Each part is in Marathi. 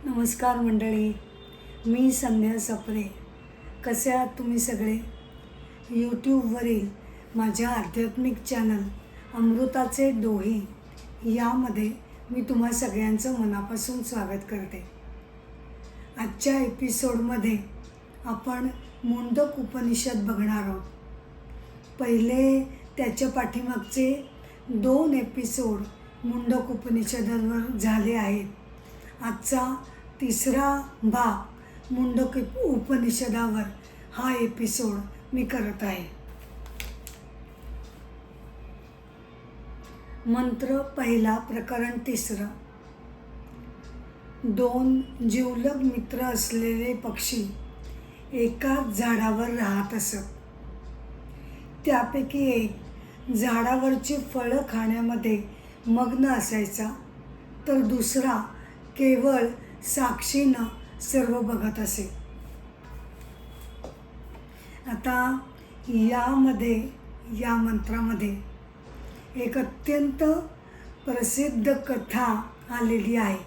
नमस्कार मंडळी, मी संध्या सप्रे. कसे आहात तुम्ही सगळे? यूट्यूबवरील माझ्या आध्यात्मिक चॅनल अमृताचे डोहे यामध्ये मी तुम्हा सगळ्यांचं मनापासून स्वागत करते. आजच्या एपिसोडमध्ये आपण मुंडक उपनिषद बघणार आहोत. पहिले त्याच्या पाठीमागचे 2 एपिसोड मुंडक उपनिषदावर झाले आहेत. आजचा 3रा भाग मुंडक उपनिषदावर हा एपिसोड मी करत आहे. मंत्र पहिला, प्रकरण 3. 2 जिवलग मित्र असलेले पक्षी एकाच झाडावर राहत असत. त्यापैकी एक झाडावरची फळं खाण्यामध्ये मग्न असायचा, तर दुसरा केवळ साक्षीनं सर्व बघत असे. आता या मंत्रामध्ये एक अत्यंत प्रसिद्ध कथा आलेली आहे.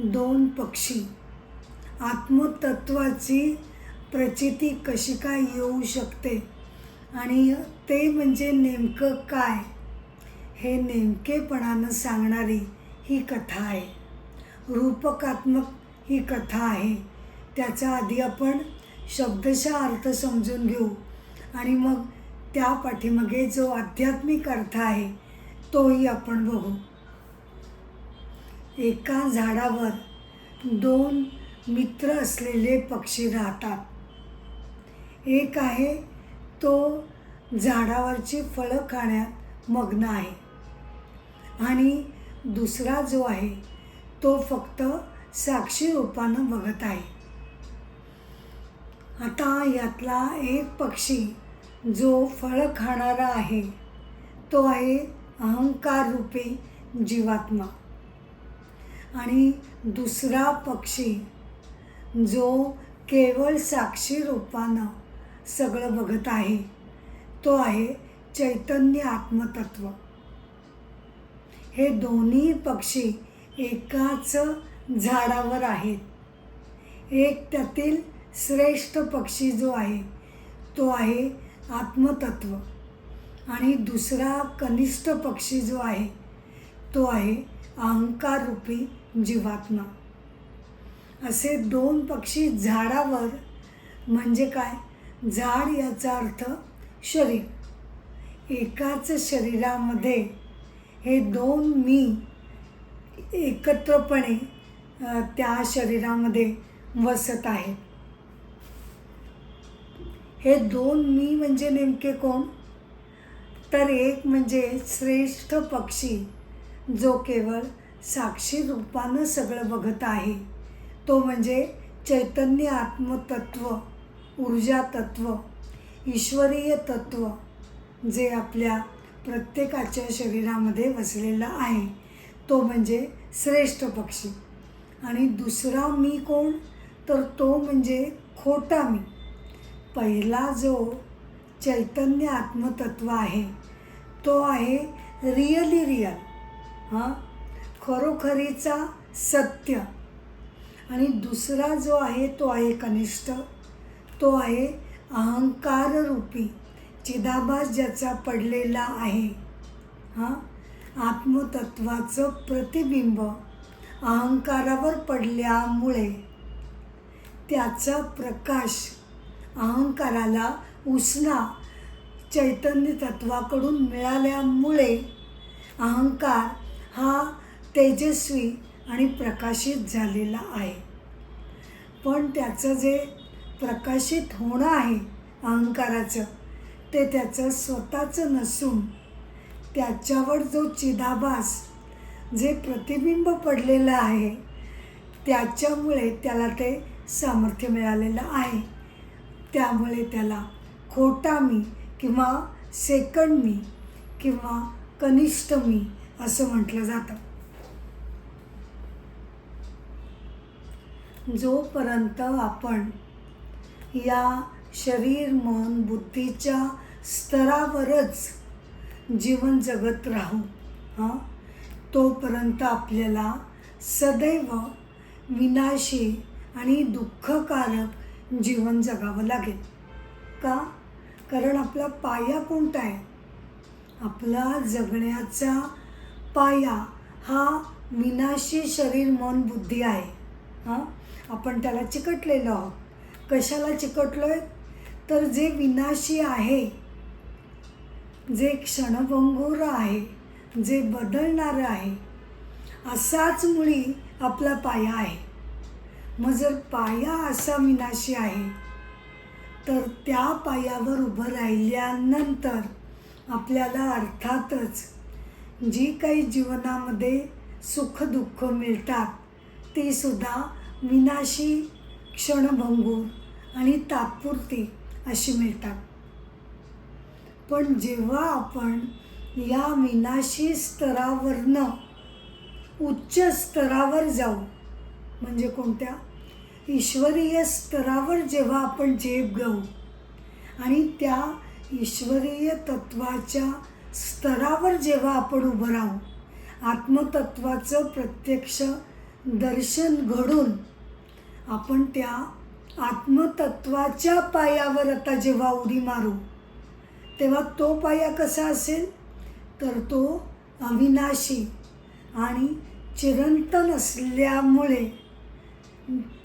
2 पक्षी आत्मतत्वाची प्रचिती कशी काय येऊ शकते आणि ते म्हणजे नेमकं काय, हे नेमकेपणानं सांगणारी ही कथा आहे. रूपकात्मक ही कथा आहे. त्याचा आधी आपण शब्दशः अर्थ समजून घेऊ आणि मग त्या पाठीमागे जो आध्यात्मिक अर्थ आहे तोही आपण बघू. एका झाडावर 2 मित्र असलेले पक्षी राहतात. एक आहे तो झाडावरची फळं खाण्यात मग्न आहे आणि दुसरा जो आहे तो फक्त साक्षी रूपानं बघत आहे. आता यातला एक पक्षी जो फळं खाणारा आहे तो आहे अहंकार रूपी जीवात्मा आणि दुसरा पक्षी जो केवळ साक्षी रूपानं सगळं बघत आहे तो आहे चैतन्य आत्मतत्व. हे दोन्ही पक्षी एकाच झाडावर आहेत. एक त्यातील श्रेष्ठ पक्षी जो आहे तो आहे आत्मतत्व आणि दुसरा कनिष्ठ पक्षी जो आहे तो आहे अहंकार रूपी जीवात्मा. असे 2 पक्षी झाडावर म्हणजे काय? झाड याचा अर्थ शरीर. एकाच शरीरामध्ये हे 2 मी एकत्रपणे त्या शरीरामध्ये वसत आहेत. हे 2 मी म्हणजे नेमके कोण? तर एक म्हणजे श्रेष्ठ पक्षी जो केवळ साक्षी रूपानं सगळं बघत आहे, तो म्हणजे चैतन्य आत्मतत्व, ऊर्जा तत्व, ईश्वरीय तत्व जे आपल्या प्रत्येकाच्या शरीरामध्ये वसलेलं आहे, तो म्हणजे श्रेष्ठ पक्षी. आणि दुसरा मी कोण? तर तो म्हणजे खोटा मी. पहिला जो चैतन्य आत्मतत्व आहे तो आहे रिअल, खरोखरीचा सत्य. आणि दुसरा जो आहे तो आहे कनिष्ठ, तो आहे अहंकार रूपी चिदाभास ज्याचा पडलेला आहे. आत्मतत्वाचं प्रतिबिंब अहंकारावर पडल्यामुळे त्याचा प्रकाश अहंकाराला उसना चैतन्य तत्वाकडून मिळाल्यामुळे अहंकार हा तेजस्वी आणि प्रकाशित झालेला आहे. पण त्याचं जे प्रकाशित होणं आहे अहंकाराचं, ते त्याचं स्वतःचं नसून त्याच्यावर जो चिदाभास जे प्रतिबिंब पडलेलं आहे त्याच्यामुळे त्याला ते सामर्थ्य मिळालेलं आहे. त्यामुळे त्याला खोटा मी किंवा सेकंड मी किंवा कनिष्ठ मी असं म्हटलं जातं. जोपर्यंत आपण या शरीर मन बुद्धीच्या स्तरावरच जीवन जगत राहू तोपर्यंत आपल्याला सदैव विनाशी आणि दुःखकारक जीवन जगावं लागेल. का? कारण आपला पाया कोणता आहे? आपला जगण्याचा पाया हा विनाशी शरीर मन बुद्धी आहे. आपण त्याला चिकटलेलो आहोत. कशाला चिकटलो आहे? तर जे विनाशी आहे, जे क्षणभंगूर आहे, जे बदलणारं आहे, असाच मुळी आपला पाया आहे. मग जर पाया असा विनाशी आहे तर त्या पायावर उभं राहिल्यानंतर आपल्याला अर्थातच जी काही जीवनामध्ये सुखदुःख मिळतात ती सुद्धा विनाशी, क्षणभंगूर आणि तात्पुरती अशी मिळतात. पण जेव्हा आपण या विनाशी स्तरावरनं उच्च स्तरावर जाऊ, म्हणजे कोणत्या? ईश्वरीय स्तरावर जेव्हा आपण झेप घेऊ आणि त्या ईश्वरीय तत्वाच्या स्तरावर जेव्हा आपण उभं राहू, आत्मतत्वाचं प्रत्यक्ष दर्शन घडून आपण त्या आत्मतत्वाच्या पायावर आता जेव्हा उडी मारू, तेव्हा तो पाया कसा असेल? तर तो अविनाशी आणि चिरंतन असल्यामुळे,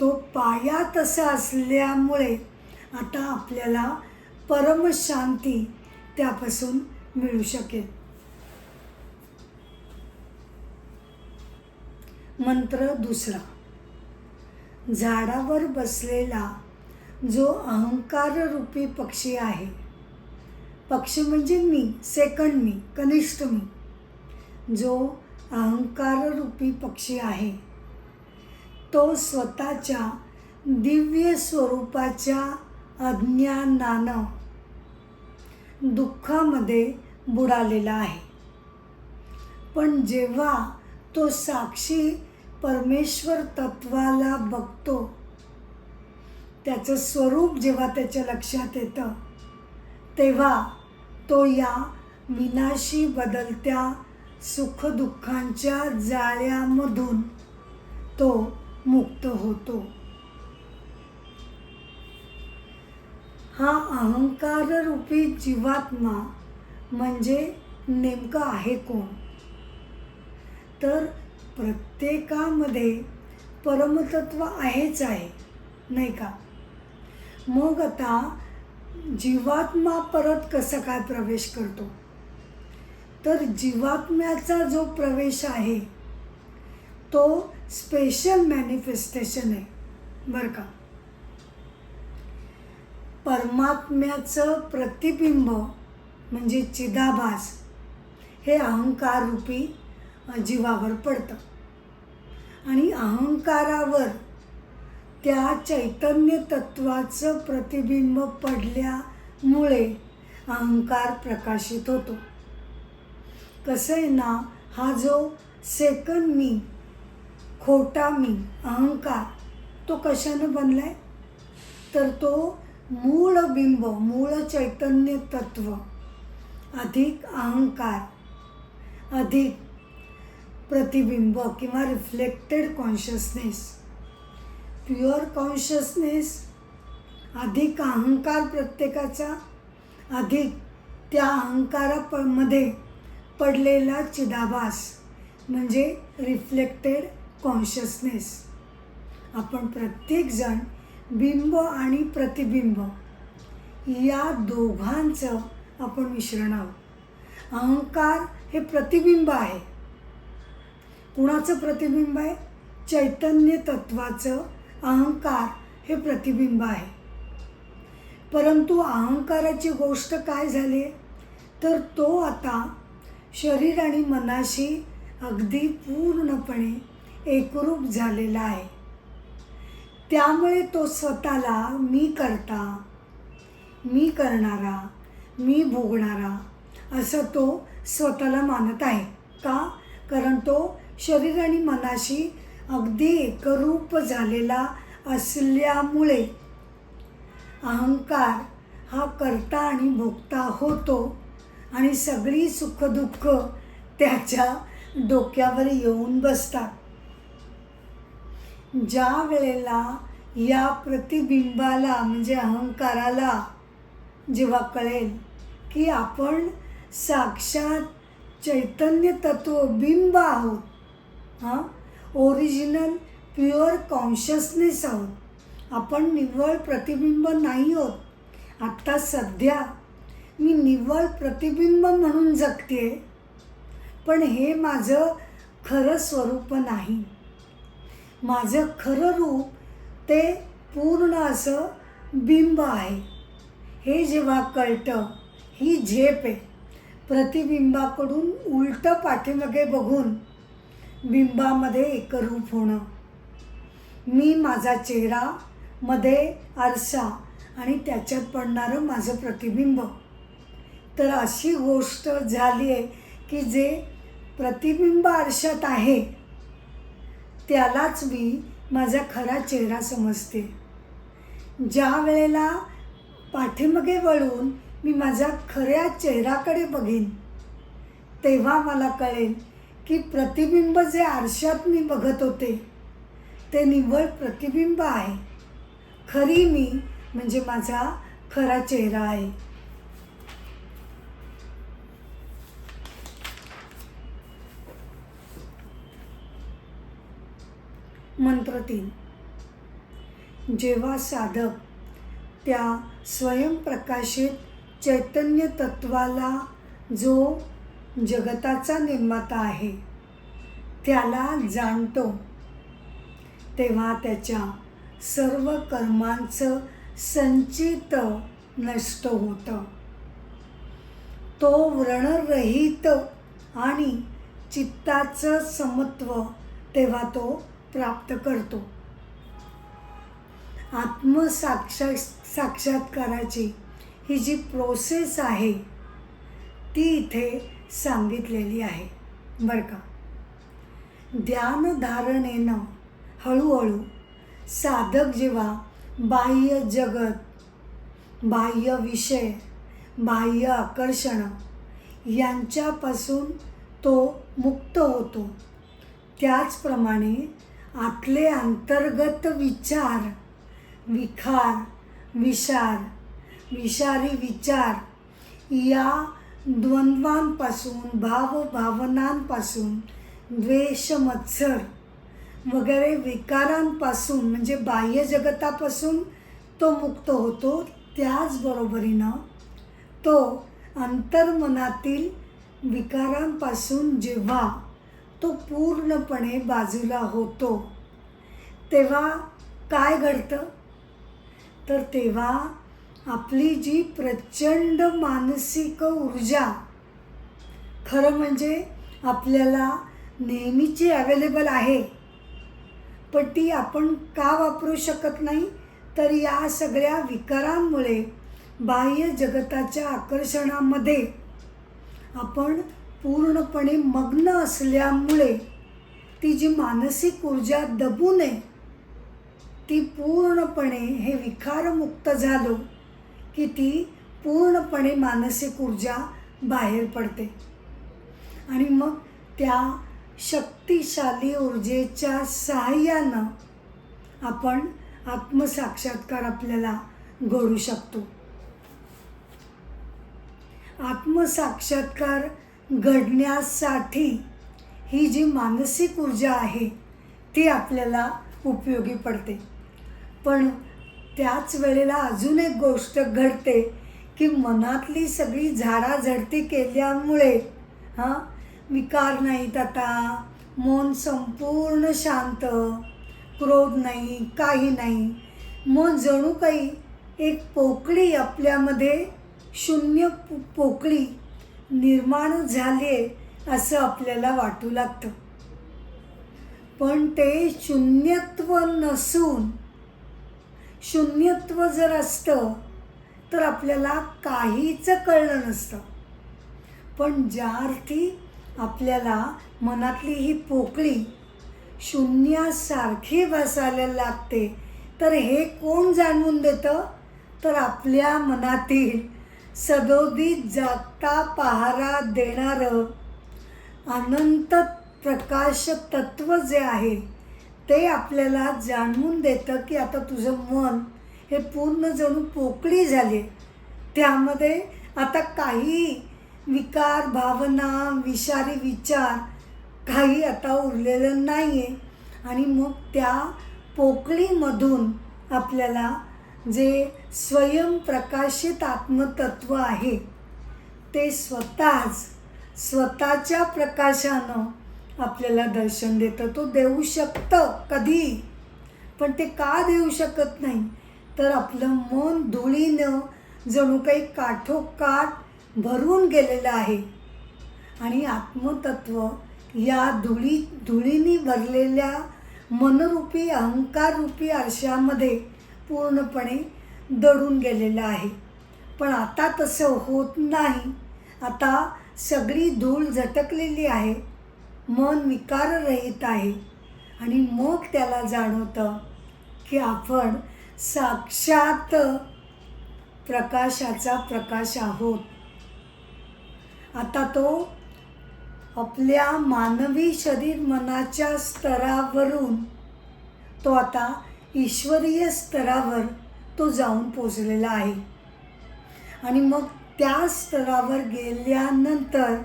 तो पाया तसा असल्यामुळे आता आपल्याला परमशांती त्यापासून मिळू शकेल. मंत्र दुसरा. झाडावर बसलेला जो अहंकाररूपी पक्षी आहे, पक्षी म्हणजे मी, सेकंड मी, कनिष्ठ मी, जो अहंकाररूपी पक्षी आहे तो स्वतःच्या दिव्य स्वरूपाच्या अज्ञानानं दुःखामध्ये बुडालेला आहे. पण जेव्हा तो साक्षी परमेश्वर तत्वाला बघतो, त्याचं स्वरूप जेव्हा त्याच्या लक्षात येतं, तेव्हा तो या विनाशी बदलत्या सुखदुःखांच्या जाळ्यामधून तो मुक्त होतो. हा अहंकाररूपी जीवात्मा म्हणजे नेमकं आहे कोण? तर प्रत्येकामध्ये परमतत्व आहेच आहे, नाही का? मग आता जीवात्मा परत कसं काय प्रवेश करतो? तर जीवात्म्याचा जो प्रवेश आहे तो स्पेशल मॅनिफेस्टेशन आहे, बरं का? परमात्म्याचं प्रतिबिंब म्हणजे चिदाभास हे अहंकाररूपी जीवावर पडतं आणि अहंकारावर त्या चैतन्य तत्वाचं प्रतिबिंब पडल्यामुळे अहंकार प्रकाशित होतो. कसं आहे ना, हा जो सेकंड मी, खोटा मी, अहंकार, तो कशानं बनला आहे? तर तो मूळ बिंब, मूळ चैतन्य तत्व अधिक अहंकार अधिक प्रतिबिंब किंवा रिफ्लेक्टेड कॉन्शियसनेस, प्युअर कॉन्शियसनेस अधिक अहंकार प्रत्येकाचा अधिक त्या अहंकारामध्ये पडलेला चिदाभास म्हणजे रिफ्लेक्टेड कॉन्शियसनेस. आपण प्रत्येकजण बिंब आणि प्रतिबिंब या दोघांचं आपण मिश्रण आहोत. अहंकार हे प्रतिबिंब आहे. कुणाचं प्रतिबिंब आहे? चैतन्य तत्वाचं अहंकार हे प्रतिबिंब आहे. परंतु अहंकाराची गोष्ट काय झाली तर तो आता शरीर आणि मनाशी अगदी पूर्णपणे एकरूप झालेला आहे. त्यामुळे तो स्वतःला मी करता, मी करणारा, मी भोगणारा असं तो स्वतःला मानत आहे. का? कारण तो शरीर आणि मनाशी अगदी एकरूप झालेला असल्यामुळे अहंकार हा करता आणि भोगता होतो आणि सगळी सुखदुःख त्याच्या डोक्यावर येऊन बसतात. ज्या वेळेला या प्रतिबिंबाला म्हणजे अहंकाराला जेव्हा कळेल की आपण साक्षात चैतन्य तत्व बिंब आहोत, ओरिजिनल प्युअर कॉन्शियसनेस आहोत, आपण निव्वळ प्रतिबिंब नाही आहोत. आत्ता सध्या मी निव्वळ प्रतिबिंब म्हणून जगते, पण हे माझं खरं स्वरूप नाही. माझं खरं रूप ते पूर्ण असं बिंब आहे. हे जेव्हा कळतं, ही झेप आहे. प्रतिबिंबाकडून उलटं पाठीमागे बघून बिंबामध्ये एकरूप होणं. मी माझा चेहरा, मध्ये आरसा आणि त्याच्यात पडणारं माझं प्रतिबिंब. तर अशी गोष्ट झाली आहे की जे प्रतिबिंब आरशात आहे त्यालाच मी माझा खरा चेहरा समजते. ज्या वेळेला पाठीमागे वळून मी माझ्या खऱ्या चेहऱ्याकडे बघीन, तेव्हा मला कळेल की प्रतिबिंब जे आरशात मी बघत होते ते निव्वळ प्रतिबिंब आहे. खरी मी म्हणजे माझा खरा चेहरा आहे. मंत्र 3. जेव्हा साधक त्या स्वयंप्रकाशित चैतन्य तत्वाला, जो जगताचा निर्माता आहे, त्याला जाणतो, तेव्हा त्याच्या सर्व कर्मांचं संचित नष्ट होतं. तो व्रणरहित आणि चित्ताचं समत्व तेव्हा तो प्राप्त करतो. साक्षात्काराची ही जी प्रोसेस आहे ती इथे सांगितलेली आहे बरं का. ध्यानधारणेनं हळूहळू साधक जेव्हा बाह्य जगत, बाह्य विषय, बाह्य आकर्षण यांच्यापासून तो मुक्त होतो, त्याचप्रमाणे आतले अंतर्गत विचार, विषारी विचार या द्वंद्वांपासून, भावभावनांपासून, द्वेष, मत्सर वगैरे विकारांपासून म्हणजे बाह्य जगतापासून तो मुक्त होतो. त्याचबरोबरीनं तो अंतर्मनातील विकारांपासून जेव्हा तो पूर्णपणे बाजूला होतो, तेव्हा काय घडतं, तर तेव्हा आपली जी प्रचंड मानसिक ऊर्जा, खरं म्हणजे आपल्याला नेहमीची अवेलेबल आहे, पण ती आपण का वापरू शकत नाही, तर या सगळ्या विकारांमुळे, बाह्य जगताच्या आकर्षणामध्ये आपण पूर्णपणे मग्न असल्यामुळे ती जी मानसिक ऊर्जा दबू नये, ती पूर्णपणे हे विकारमुक्त झालो की ती पूर्णपणे मानसिक ऊर्जा बाहेर पडते. आणि मग त्या शक्तिशाली ऊर्जेच्या सहाय्यानं आपण आत्मसाक्षात्कार आपल्याला घडू शकतो. आत्मसाक्षात्कार घडण्यासाठी ही जी मानसिक ऊर्जा आहे ती आपल्याला उपयोगी पडते. पण त्याच वेळेला अजून एक गोष्ट घडते की मनातली सगळी झाडाझडती केल्यामुळे विकार नाहीत, आता मन संपूर्ण शांत, क्रोध नाही, काही नाही. मन जणू काही एक पोकळी आपल्यामध्ये, शून्य पोकळी निर्माण झाली आहे असं आपल्याला वाटू लागतं. पण ते शून्यत्व नसून, शून्यत्व जर असतं तर आपल्याला काहीच कळलं नसतं. पण ज्या अर्थी आपल्याला मनातली ही पोकळी शून्यासारखी भासायला लागते, तर हे कोण जाणवून देतं, तर आपल्या मनातील सदोदित जागता पहारा देणारं अनंत प्रकाश तत्व जे आहे ते आपल्याला जाणवून देतं की आता तुझं मन हे पूर्ण जणू पोकळी झाली, त्यामध्ये आता काही विकार, भावना, विषारी विचार काही आता उरलेलं नाही आहे. आणि मग त्या पोकळीमधून आपल्याला जे स्वयंप्रकाशित आत्मतत्व आहे ते स्वतःच्या प्रकाशानं आपल्याला दर्शन देतं. तो देऊ शकतं कधी, पण ते का देऊ शकत नाही, तर आपलं मन धुळीनं जणू काही काठोकाठ भरून गेलेलं आहे. आणि आत्मतत्व या धुळीनी भरलेल्या मनरूपी, अहंकाररूपी आरशामध्ये पूर्णपणे दडून गेलेलं आहे. पण आता तसं होत नाही. आता सगळी धूळ झटकलेली आहे, मन विकाररहित आहे. आणि मग त्याला जाणवतं की आपण साक्षात प्रकाशाचा प्रकाश आहोत. आता तो आपल्या मानवी शरीर मनाच्या स्तरावरून तो आता ईश्वरीय स्तरावर तो जाऊन पोचलेला आहे. आणि मग त्या स्तरावर गेल्यानंतर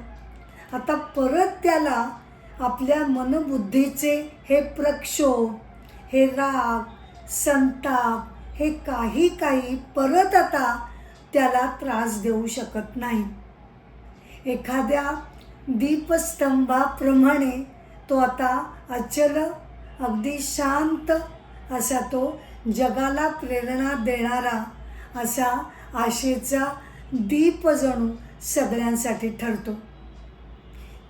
आता परत त्याला आपल्या मनबुद्धीचे हे प्रक्षोभ, हे राग, संताप, हे काही परत आता त्याला त्रास देऊ शकत नाही. एखाद्या दीपस्तंभाप्रमाणे तो आता अचल, अगदी शांत असा तो जगाला प्रेरणा देणारा असा आशेचा दीप जणू सगळ्यांसाठी ठरतो.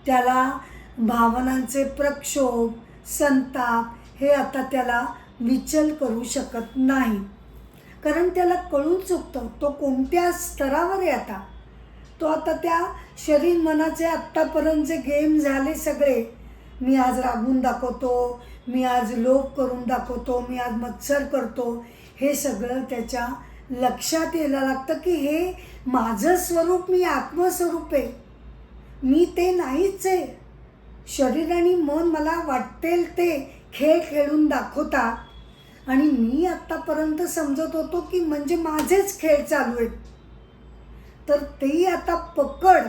त्याला भावनांचे प्रक्षोभ, संताप हे आता त्याला विचल करू शकत नाही. कारण त्याला कळून चुकतं तो कोणत्या स्तरावर आहे. तो आता त्या शरीर मनाचे आत्तापर्यंतचे गेम झाले सगळे. मी आज रागून दाखवतो, मी आज लोभ करून दाखवतो, मी आज मत्सर करतो, हे सगळं त्याच्या लक्षात यायला लागतं की हे माझं स्वरूप, मी आत्मस्वरूप आहे, मी ते नाहीच आहे. शरीर आणि मन मला वाटेल ते खेळ खेळून दाखवतात आणि मी आत्तापर्यंत समजत होतो की म्हणजे माझेच खेळ चालू आहेत. तर ती आता पकड,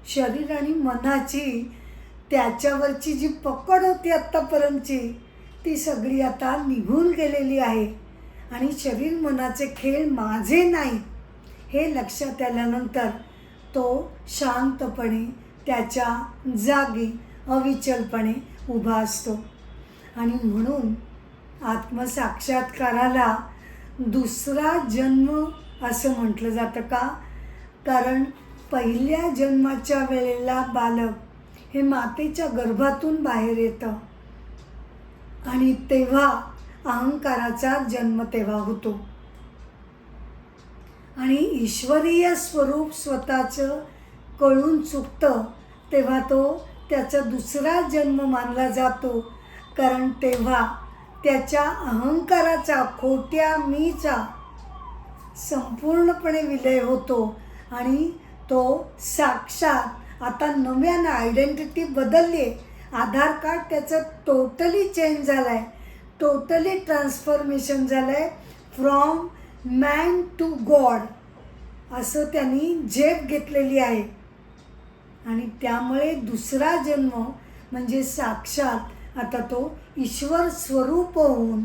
शरीर आणि मनाची, त्याच्यावरची जी पकड होती आत्तापर्यंतची, ती सगळी आता निघून गेलेली आहे. आणि शरीर मनाचे खेळ माझे नाही हे लक्षात आल्यानंतर तो शांतपणे त्याच्या जागी अविचलपणे उभा असतो. आणि म्हणून आत्मसाक्षात्काराला दुसरा जन्म असं म्हटलं जातं का? कारण पहिल्या जन्माच्या वेळेला बालक हे मातेच्या गर्भातून बाहेर येतं आणि तेव्हा अहंकाराचा जन्म तेव्हा होतो. आणि ईश्वरीय स्वरूप स्वतःचं कळून चुकतं तेव्हा तो त्याचा दुसरा जन्म मानला जातो. कारण तेव्हा त्याच्या अहंकाराचा, खोट्या मीचा संपूर्णपणे विलय होतो आणि तो साक्षात आता नव्यानं आयडेंटिटी बदलली आहे. आधार कार्ड त्याचं टोटली चेंज झालं आहे, टोटली ट्रान्सफॉर्मेशन झालं आहे. फ्रॉम मॅन टू गॉड असं त्यांनी झेप घेतलेली आहे. आणि त्यामुळे दुसरा जन्म म्हणजे साक्षात आता तो ईश्वर स्वरूप होऊन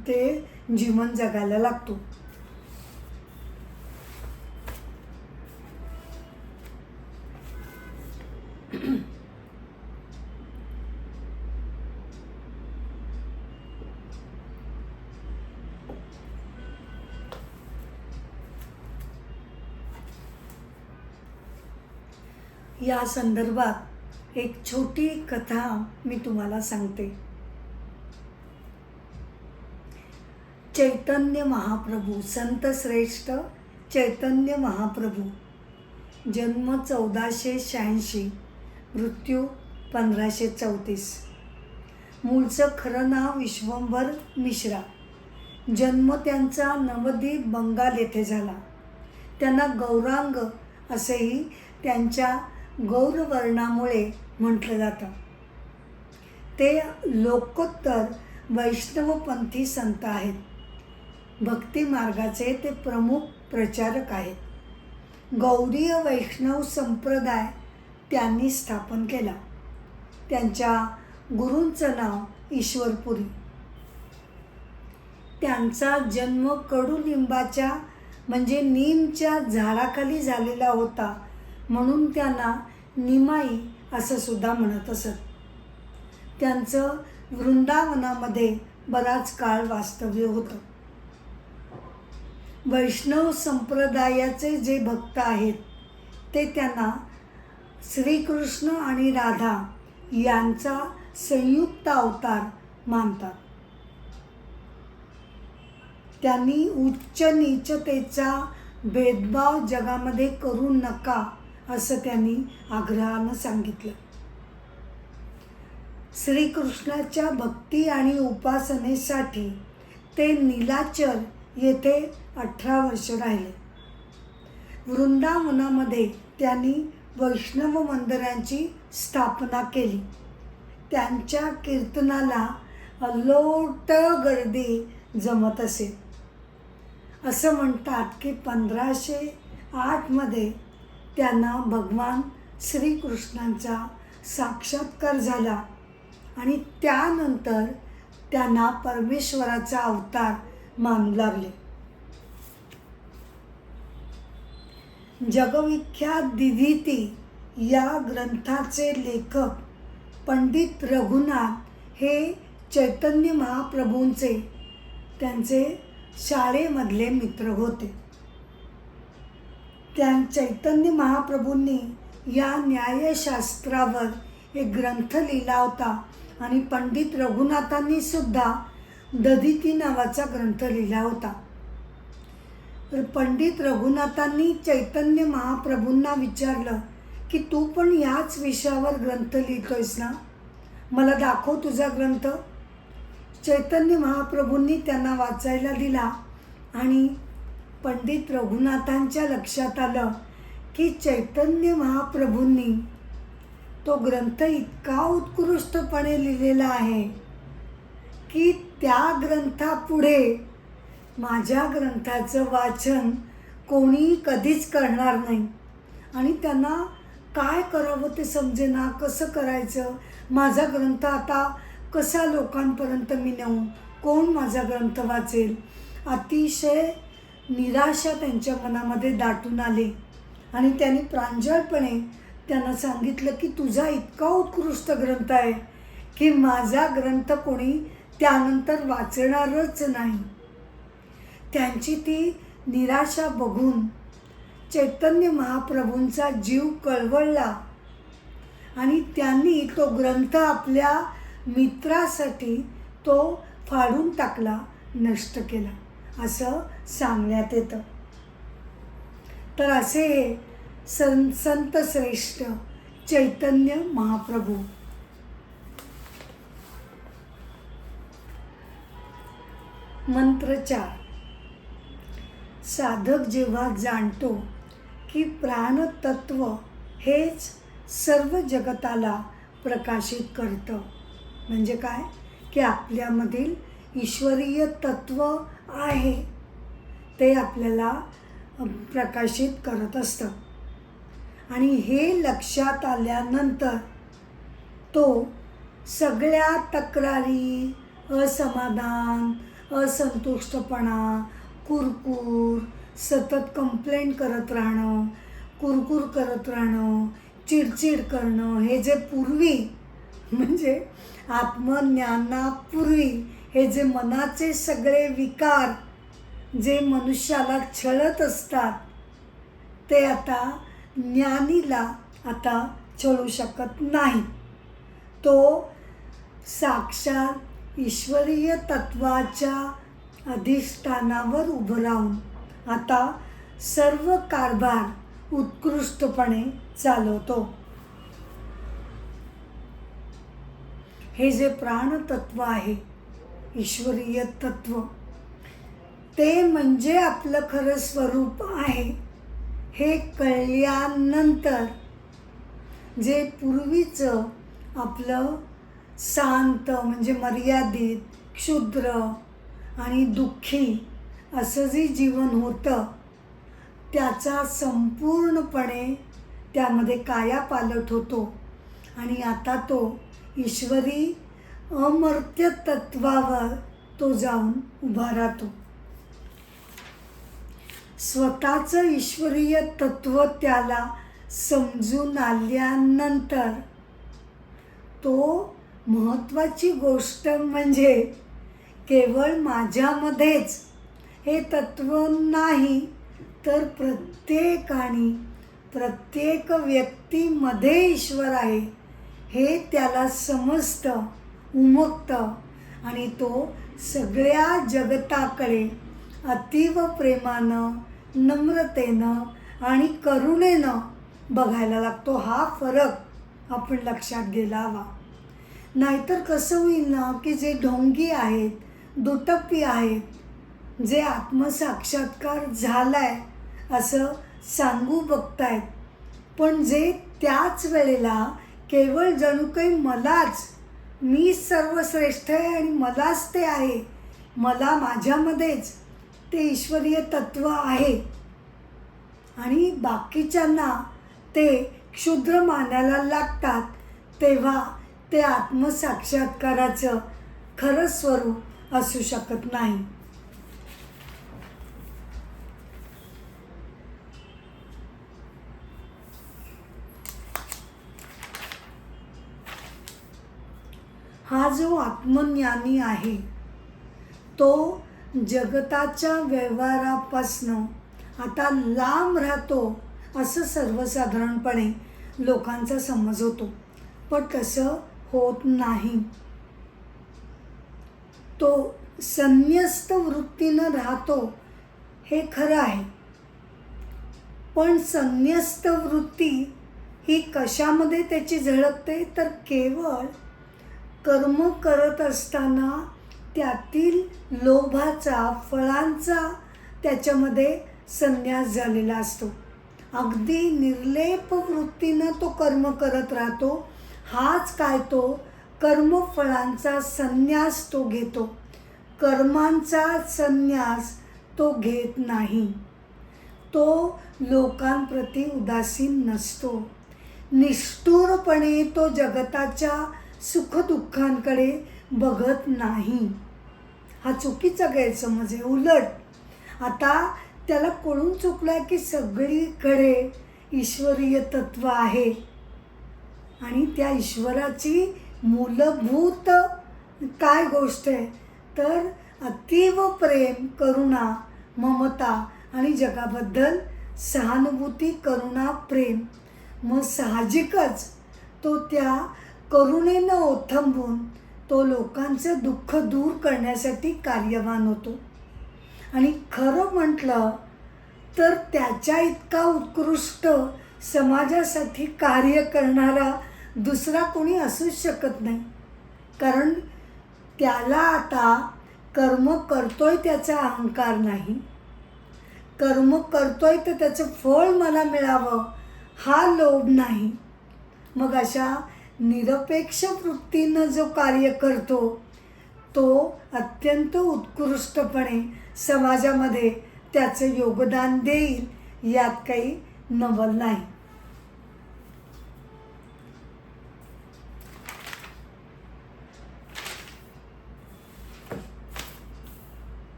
ते जीवन जगायला लागतो. या संदर्भात एक छोटी कथा मी तुम्हाला सांगते. चैतन्य महाप्रभू, संत श्रेष्ठ चैतन्य महाप्रभू, जन्म 1486, मृत्यू 1534. मूळचं खरं नाव विश्वंभर मिश्रा. जन्म त्यांचा नवद्वीप बंगाल येथे झाला. त्यांना गौरांग असेही त्यांच्या गौरवर्णामुळे म्हटलं जातं. ते लोकोत्तर वैष्णवपंथी संत आहेत. भक्ती मार्गाचे ते प्रमुख प्रचारक आहेत. गौडीय वैष्णव संप्रदाय त्यांनी स्थापन केला. त्यांच्या गुरूंचं नाव ईश्वरपुरी. त्यांचा जन्म कडुलिंबाच्या म्हणजे नीमच्या झाडाखाली झालेला होता, म्हणून त्यांना निमाई असं सुद्धा म्हणत असत. त्यांचं वृंदावनामध्ये बराच काळ वास्तव्य होतं. वैष्णव संप्रदायाचे जे भक्त आहेत ते त्यांना श्रीकृष्ण आणि राधा यांचा संयुक्त अवतार मानतात. त्यांनी उच्च नीचतेचा भेदभाव जगामध्ये करू नका असं त्यांनी आग्रहानं सांगितलं. श्रीकृष्णाच्या भक्ती आणि उपासनेसाठी ते नीलाचल येथे 18 वर्ष राहिले. वृंदावनामध्ये त्यांनी वैष्णव मंदिरांची स्थापना केली. त्यांच्या कीर्तनाला अलोट गर्दी जमत असे. असं म्हणतात की 1508 त्यांना भगवान श्रीकृष्णांचा साक्षात्कार झाला आणि त्यानंतर त्यांना परमेश्वराचा अवतार मानू लागले. जगविख्यात दिधीती या ग्रंथाचे लेखक पंडित रघुनाथ हे चैतन्य महाप्रभूंचे त्यांचे शाळेमधले मित्र होते. चैतन्य महाप्रभूंनी या न्यायशास्त्रावर एक ग्रंथ लिहिला होता आणि पंडित रघुनाथांनी सुद्धा दधीती नावाचा ग्रंथ लिहिला होता. पंडित रघुनाथांनी चैतन्य महाप्रभूंना विचारलं की तू पण याच विषयावर ग्रंथ लिहितोयस ना, मला दाखव तुझा ग्रंथ. चैतन्य महाप्रभूंनी त्यांना वाचायला दिला आणि पंडित रघुनाथांच्या लक्षात आलं की चैतन्य महाप्रभूंनी तो ग्रंथ इतका उत्कृष्टपणे लिहिलेला आहे की त्या ग्रंथापुढे माझ्या ग्रंथाचं वाचन कोणी कधीच करणार नाही. आणि त्यांना काय करावं ते समजेना, कसं करायचं, माझा ग्रंथ आता कसा लोकांपर्यंत मी नेऊ, कोण माझा ग्रंथ वाचेल. अतिशय निराशा त्यांच्या मनामध्ये दाटून आली आणि त्यांनी प्रांजळपणे त्यांना सांगितलं की तुझा इतका उत्कृष्ट ग्रंथ आहे की माझा ग्रंथ कोणी त्यानंतर वाचणारच नाही. त्यांची ती निराशा बघून चैतन्य महाप्रभूंचा जीव कळवळला आणि त्यांनी तो ग्रंथ आपल्या मित्रासाठी तो फाडून टाकला, नष्ट केला असं सांगण्यात येतं. तर असे हे संत श्रेष्ठ चैतन्य महाप्रभू. मंत्र 4. साधक जेव्हा जाणतो की प्राणतत्व हेच सर्व जगताला प्रकाशित करतं, म्हणजे काय की आपल्यामधील ईश्वरीय तत्व आहे ते आपल्याला प्रकाशित करत असतं आणि हे लक्षात आल्यानंतर तो सगळ्या तक्रारी, असमाधान, असंतुष्टपणा, कुरकुर, सतत कंप्लेंट करत राहणं, कुरकुर करत राहणं, चिडचिड करणं, हे जे पूर्वी म्हणजे आत्मज्ञानापूर्वी हे जे मनाचे सगळे विकार जे मनुष्याला छळत असतात ते आता ज्ञानीला आता छळू शकत नाही. तो साक्षात ईश्वरीय तत्वाच्या अधिष्ठानावर उभं राहून आता सर्व कारभार उत्कृष्टपणे चालवतो. हे जे प्राणतत्व आहे, ईश्वरीय तत्व, ते म्हणजे आपलं खरं स्वरूप आहे हे कळल्यानंतर जे पूर्वीचं आपलं शांत म्हणजे मर्यादित क्षुद्र आणि दुःखी असं जे जीवन होतं त्याचा संपूर्णपणे त्यामध्ये कायापालट होतो आणि आता तो ईश्वरी अमर्त्य तत्वावर तो जाऊन उभा राहतो. स्वतःचं ईश्वरीय तत्व त्याला समजून आल्यानंतर तो महत्त्वाची गोष्ट म्हणजे केवळ माझ्यामध्येच हे तत्व नाही तर प्रत्येक व्यक्तीमध्ये ईश्वर आहे हे त्याला समजतं, उमगतं आणि तो सगळ्या जगताकडे अतीव प्रेमानं, नम्रतेनं आणि करुणेनं बघायला लागतो. हा फरक आपण लक्षात घ्यायला हवा. नाहीतर कसं होईल ना की जे ढोंगी आहेत, दुटप्पी आहेत, जे आत्मसाक्षात्कार झालाय असं सांगू बघतायत पण जे त्याच वेळेला केवळ जणू काही मी सर्वश्रेष्ठ आहे आणि मलाच ते आहे, मला माझ्यामध्येच ते ईश्वरीय तत्व आहे आणि बाकीच्यांना ते क्षुद्र मानायला लागतात, तेव्हा ते आत्मसाक्षात्काराचं खरं स्वरूप असू शकत नाही. हा जो आत्मज्ञानी आहे तो जगताच्या व्यवहारापासनं आता लांब राहतो असं सर्वसाधारणपणे लोकांचा समज होतो, पण तसं होत नाही. तो संन्यस्त वृत्तीनं राहतो हे खरं आहे, पण संन्यस्त वृत्ती ही कशामध्ये त्याची झळकते तर केवळ कर्म करत असताना त्यातील लोभाचा, फळांचा त्याच्यामध्ये संन्यास झालेला असतो. अगदी निर्लेप वृत्तीनं तो कर्म करत राहतो. हाच काय तो कर्मफळांचा संन्यास तो घेतो, कर्मांचा संन्यास तो घेत नाही. तो लोकांप्रती उदासीन नसतो. निष्ठुरपणे तो जगताच्या सुखदुःखांकडे बघत नाही. हा चुकीचा गैरसमज आहे. उलट आता त्याला कळून चुकलं की सगळीकडे ईश्वरीय तत्व आहे आणि त्या ईश्वराची मूलभूत काय गोष्ट आहे तर अतीव प्रेम, करुणा, ममता आणि जगाबद्दल सहानुभूती, करुणा, प्रेम. मग साहजिकच तो त्या करुणेनं ओथंबून तो लोकांचं दुःख दूर करण्यासाठी कार्यवान होतो. आणि खरं म्हटलं तर त्याच्या इतका उत्कृष्ट समाजासाठी कार्य करणारा दुसरा कोणी असूच शकत नाही. कारण त्याला आता कर्म करतोय त्याचा अहंकार नाही, कर्म करतोय तर त्याचं फळ मला मिळावं हा लोभ नाही. मग अशा निरपेक्ष वृत्तीनं जो कार्य करतो तो अत्यंत उत्कृष्टपणे समाजामध्ये त्याचं योगदान देईल, यात काही नवल नाही.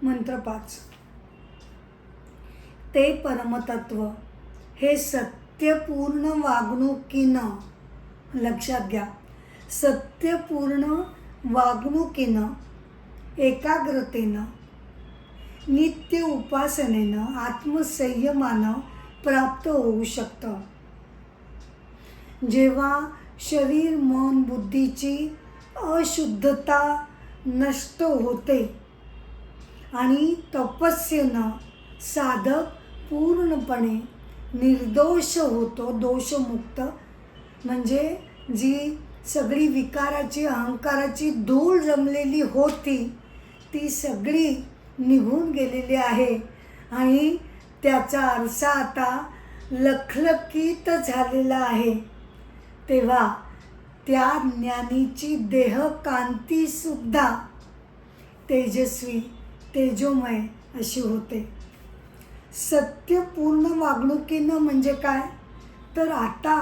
मंत्र 5. ते परमतत्व हे सत्यपूर्ण वागणुकीनं, लक्षात घ्या, सत्यपूर्ण वागणुकीनं, एकाग्रतेनं, नित्य उपासनेनं, आत्मसंयमानं प्राप्त होऊ शकतं. जेव्हा शरीर, मन, बुद्धीची अशुद्धता नष्ट होते आणि तपस्येनं साधक पूर्णपणे निर्दोष होतो, दोषमुक्त, म्हणजे जी सगळी विकाराची, अहंकाराची धूळ जमलेली होती ती सगळी निघून गेलेली आहे आणि त्याचा आरसा आता लखलखीत झालेला आहे. तेव्हा त्या ज्ञानीची देहकांतीसुद्धा तेजस्वी तेजोमय अशी होते. सत्यपूर्ण वागणुकीनं म्हणजे काय, तर आता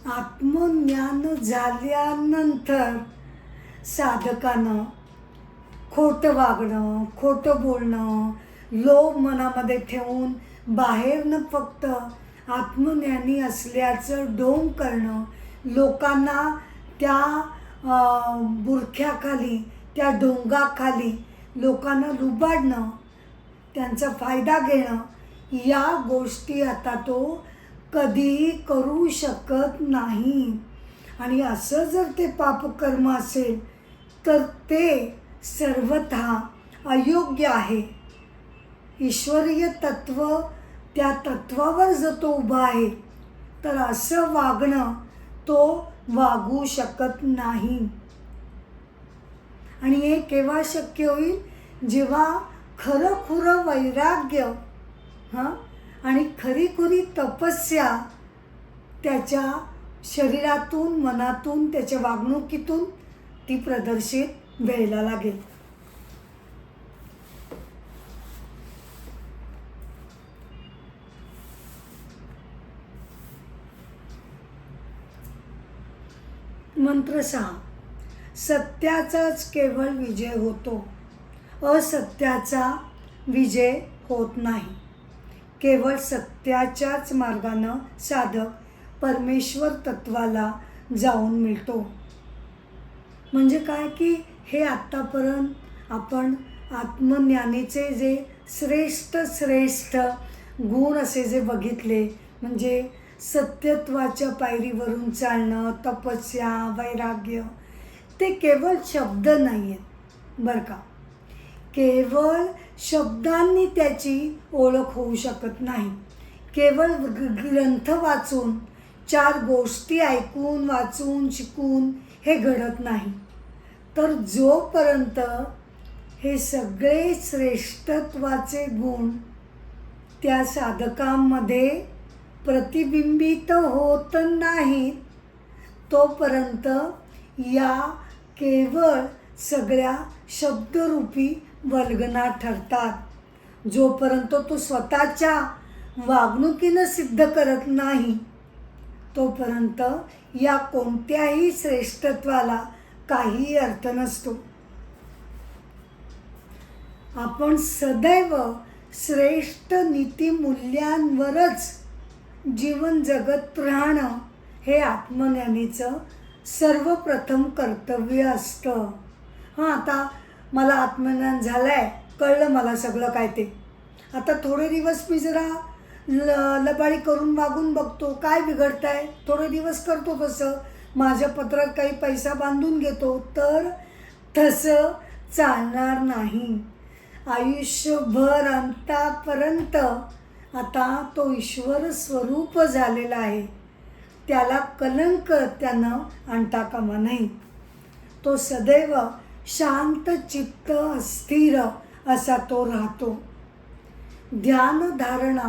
आत्मज्ञान झाल्यानंतर साधकानं खोटं वागणं, खोटं बोलणं, लोभ मनामध्ये ठेवून बाहेरनं फक्त आत्मज्ञानी असल्याचं ढोंग करणं, लोकांना त्या बुरख्याखाली, त्या ढोंगाखाली लोकांना लुबाडणं, त्यांचा फायदा घेणं, या गोष्टी आता तो कधीही करू शकत नाही. आणि असं जर ते पापकर्म असेल तर ते सर्वथा अयोग्य आहे. ईश्वरीय तत्व, त्या तत्वावर जर तो उभा आहे तर असं वागणं तो वागू शकत नाही. आणि हे केव्हा शक्य होईल, जेव्हा खरंखुरं वैराग्य आणि खरीखुरी तपस्या त्याच्या शरीरातून, मनातून, त्याच्या वागणुकीतून ती प्रदर्शित व्हायला लागेल. मंत्र 6. सत्याचाच केवळ विजय होतो, असत्याचा विजय होत नाही. केवळ सत्याच्याच मार्गानं साधक परमेश्वर तत्वाला जाऊन मिळतो. म्हणजे काय की हे आत्तापर्यंत आपण आत्मज्ञानीचे जे श्रेष्ठ गुण असे जे बघितले, म्हणजे सत्यत्वाच्या पायरीवरून चालणं, तपस्या, वैराग्य, ते केवळ शब्द नाही आहेत बरं का. केवळ शब्दांनी त्याची ओळख होऊ शकत नाही. केवळ ग्रंथ वाचून, 4 गोष्टी ऐकून, वाचून, शिकून हे घडत नाही. तर जोपर्यंत हे सगळे श्रेष्ठत्वाचे गुण त्या साधकांमध्ये प्रतिबिंबित होत नाहीत, तोपर्यंत या केवळ सगळ्या शब्दरूपी वल्गना ठरतात. जोपर्यंत तो स्वतःच्या वागणुकीनं सिद्ध करत नाही, तोपर्यंत या कोणत्याही श्रेष्ठत्वाला काही अर्थ नसतो. आपण सदैव श्रेष्ठ नीतिमूल्यांवरच जीवन जगत राहणं हे आत्मज्ञानीचं सर्वप्रथम कर्तव्य असतं. आता मला आत्मज्ञान झालं आहे, कळलं मला सगळं काय ते. आता थोडे दिवस मी जरा लबाडी करून वागून बघतो, काय बिघडत आहे, थोडे दिवस करतो तसं, माझ्या पत्रात काही पैसा बांधून घेतो, तर तसं चालणार नाही. आयुष्यभर अंतापर्यंत आता तो ईश्वर स्वरूप झालेला आहे, त्याला कलंक त्यानं आणता कामा नये. तो सदैव शांत चित्त अस्थिर असा तो राहतो. ध्यानधारणा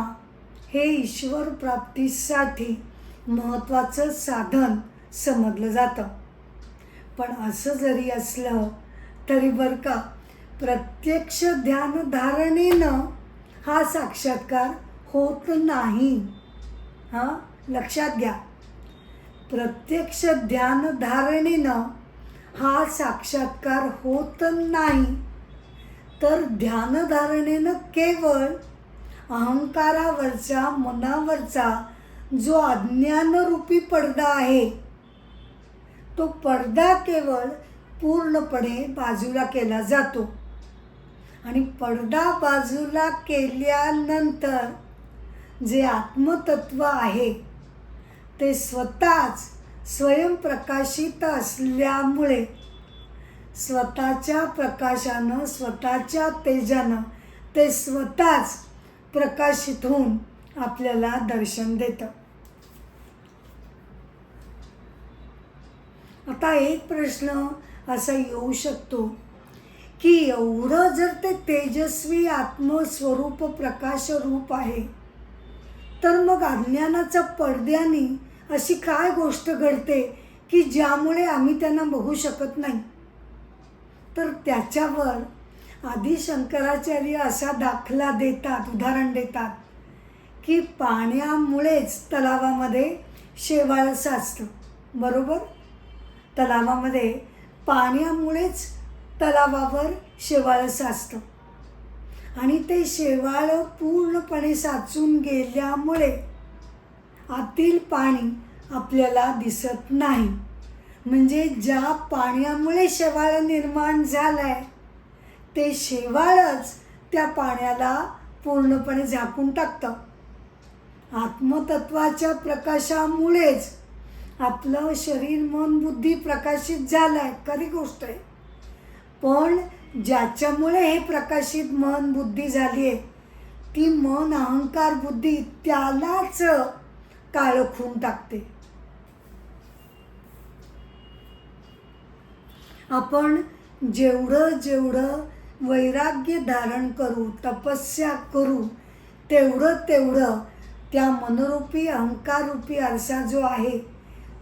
हे ईश्वर प्राप्तीसाठी महत्त्वाचं साधन समजलं जातं. पण असं जरी असलं तरी बरं का, प्रत्यक्ष ध्यानधारणेनं हा साक्षात्कार होत नाही. लक्षात घ्या, प्रत्यक्ष ध्यानधारणेनं हा साक्षात्कार होत नाही, तर ध्यानधारणेनं केवळ अहंकारावरचा, मनावरचा जो अज्ञानरूपी पडदा आहे, तो पडदा केवळ पूर्णपणे बाजूला केला जातो. आणि पडदा बाजूला केल्यानंतर जे आत्मतत्व आहे ते स्वतःच स्वयंप्रकाशित असल्यामुळे स्वतःच्या प्रकाशानं, स्वतःच्या तेजानं ते स्वतःच प्रकाशित होऊन आपल्याला दर्शन देतं. आता एक प्रश्न असा येऊ शकतो की एवढं जर ते तेजस्वी आत्मस्वरूप प्रकाशरूप आहे, तर मग अज्ञानाच्या पडद्याने अशी काय गोष्ट घडते की ज्यामुळे आम्ही त्यांना बघू शकत नाही. तर त्याच्यावर आदी शंकराचार्य असा दाखला देतात, उदाहरण देतात की पाण्यामुळेच तलावामध्ये शेवाळ साचतं. बरोबर? तलावामध्ये पाण्यामुळेच तलावावर शेवाळ साचतं आणि ते शेवाळ पूर्णपणे साचून गेल्यामुळे आतील पाणी आपल्याला दिसत नाही. म्हणजे ज्या पाण्यामुळे शेवाळ निर्माण झालं आहे ते शेवाळच त्या पाण्याला पूर्णपणे झाकून टाकतं. आत्मतत्वाच्या प्रकाशामुळेच आपलं शरीर मन बुद्धी प्रकाशित झालं आहे, खरी गोष्ट आहे. पण ज्याच्यामुळे हे प्रकाशित मन बुद्धी झाली आहे ती मन अहंकार बुद्धी त्यालाच काळखून टाकते. आपण जेवढं जेवढं वैराग्य धारण करू, तपस्या करू, तेवढं तेवढं त्या मनोरूपी अहंकाररूपी आरसा जो आहे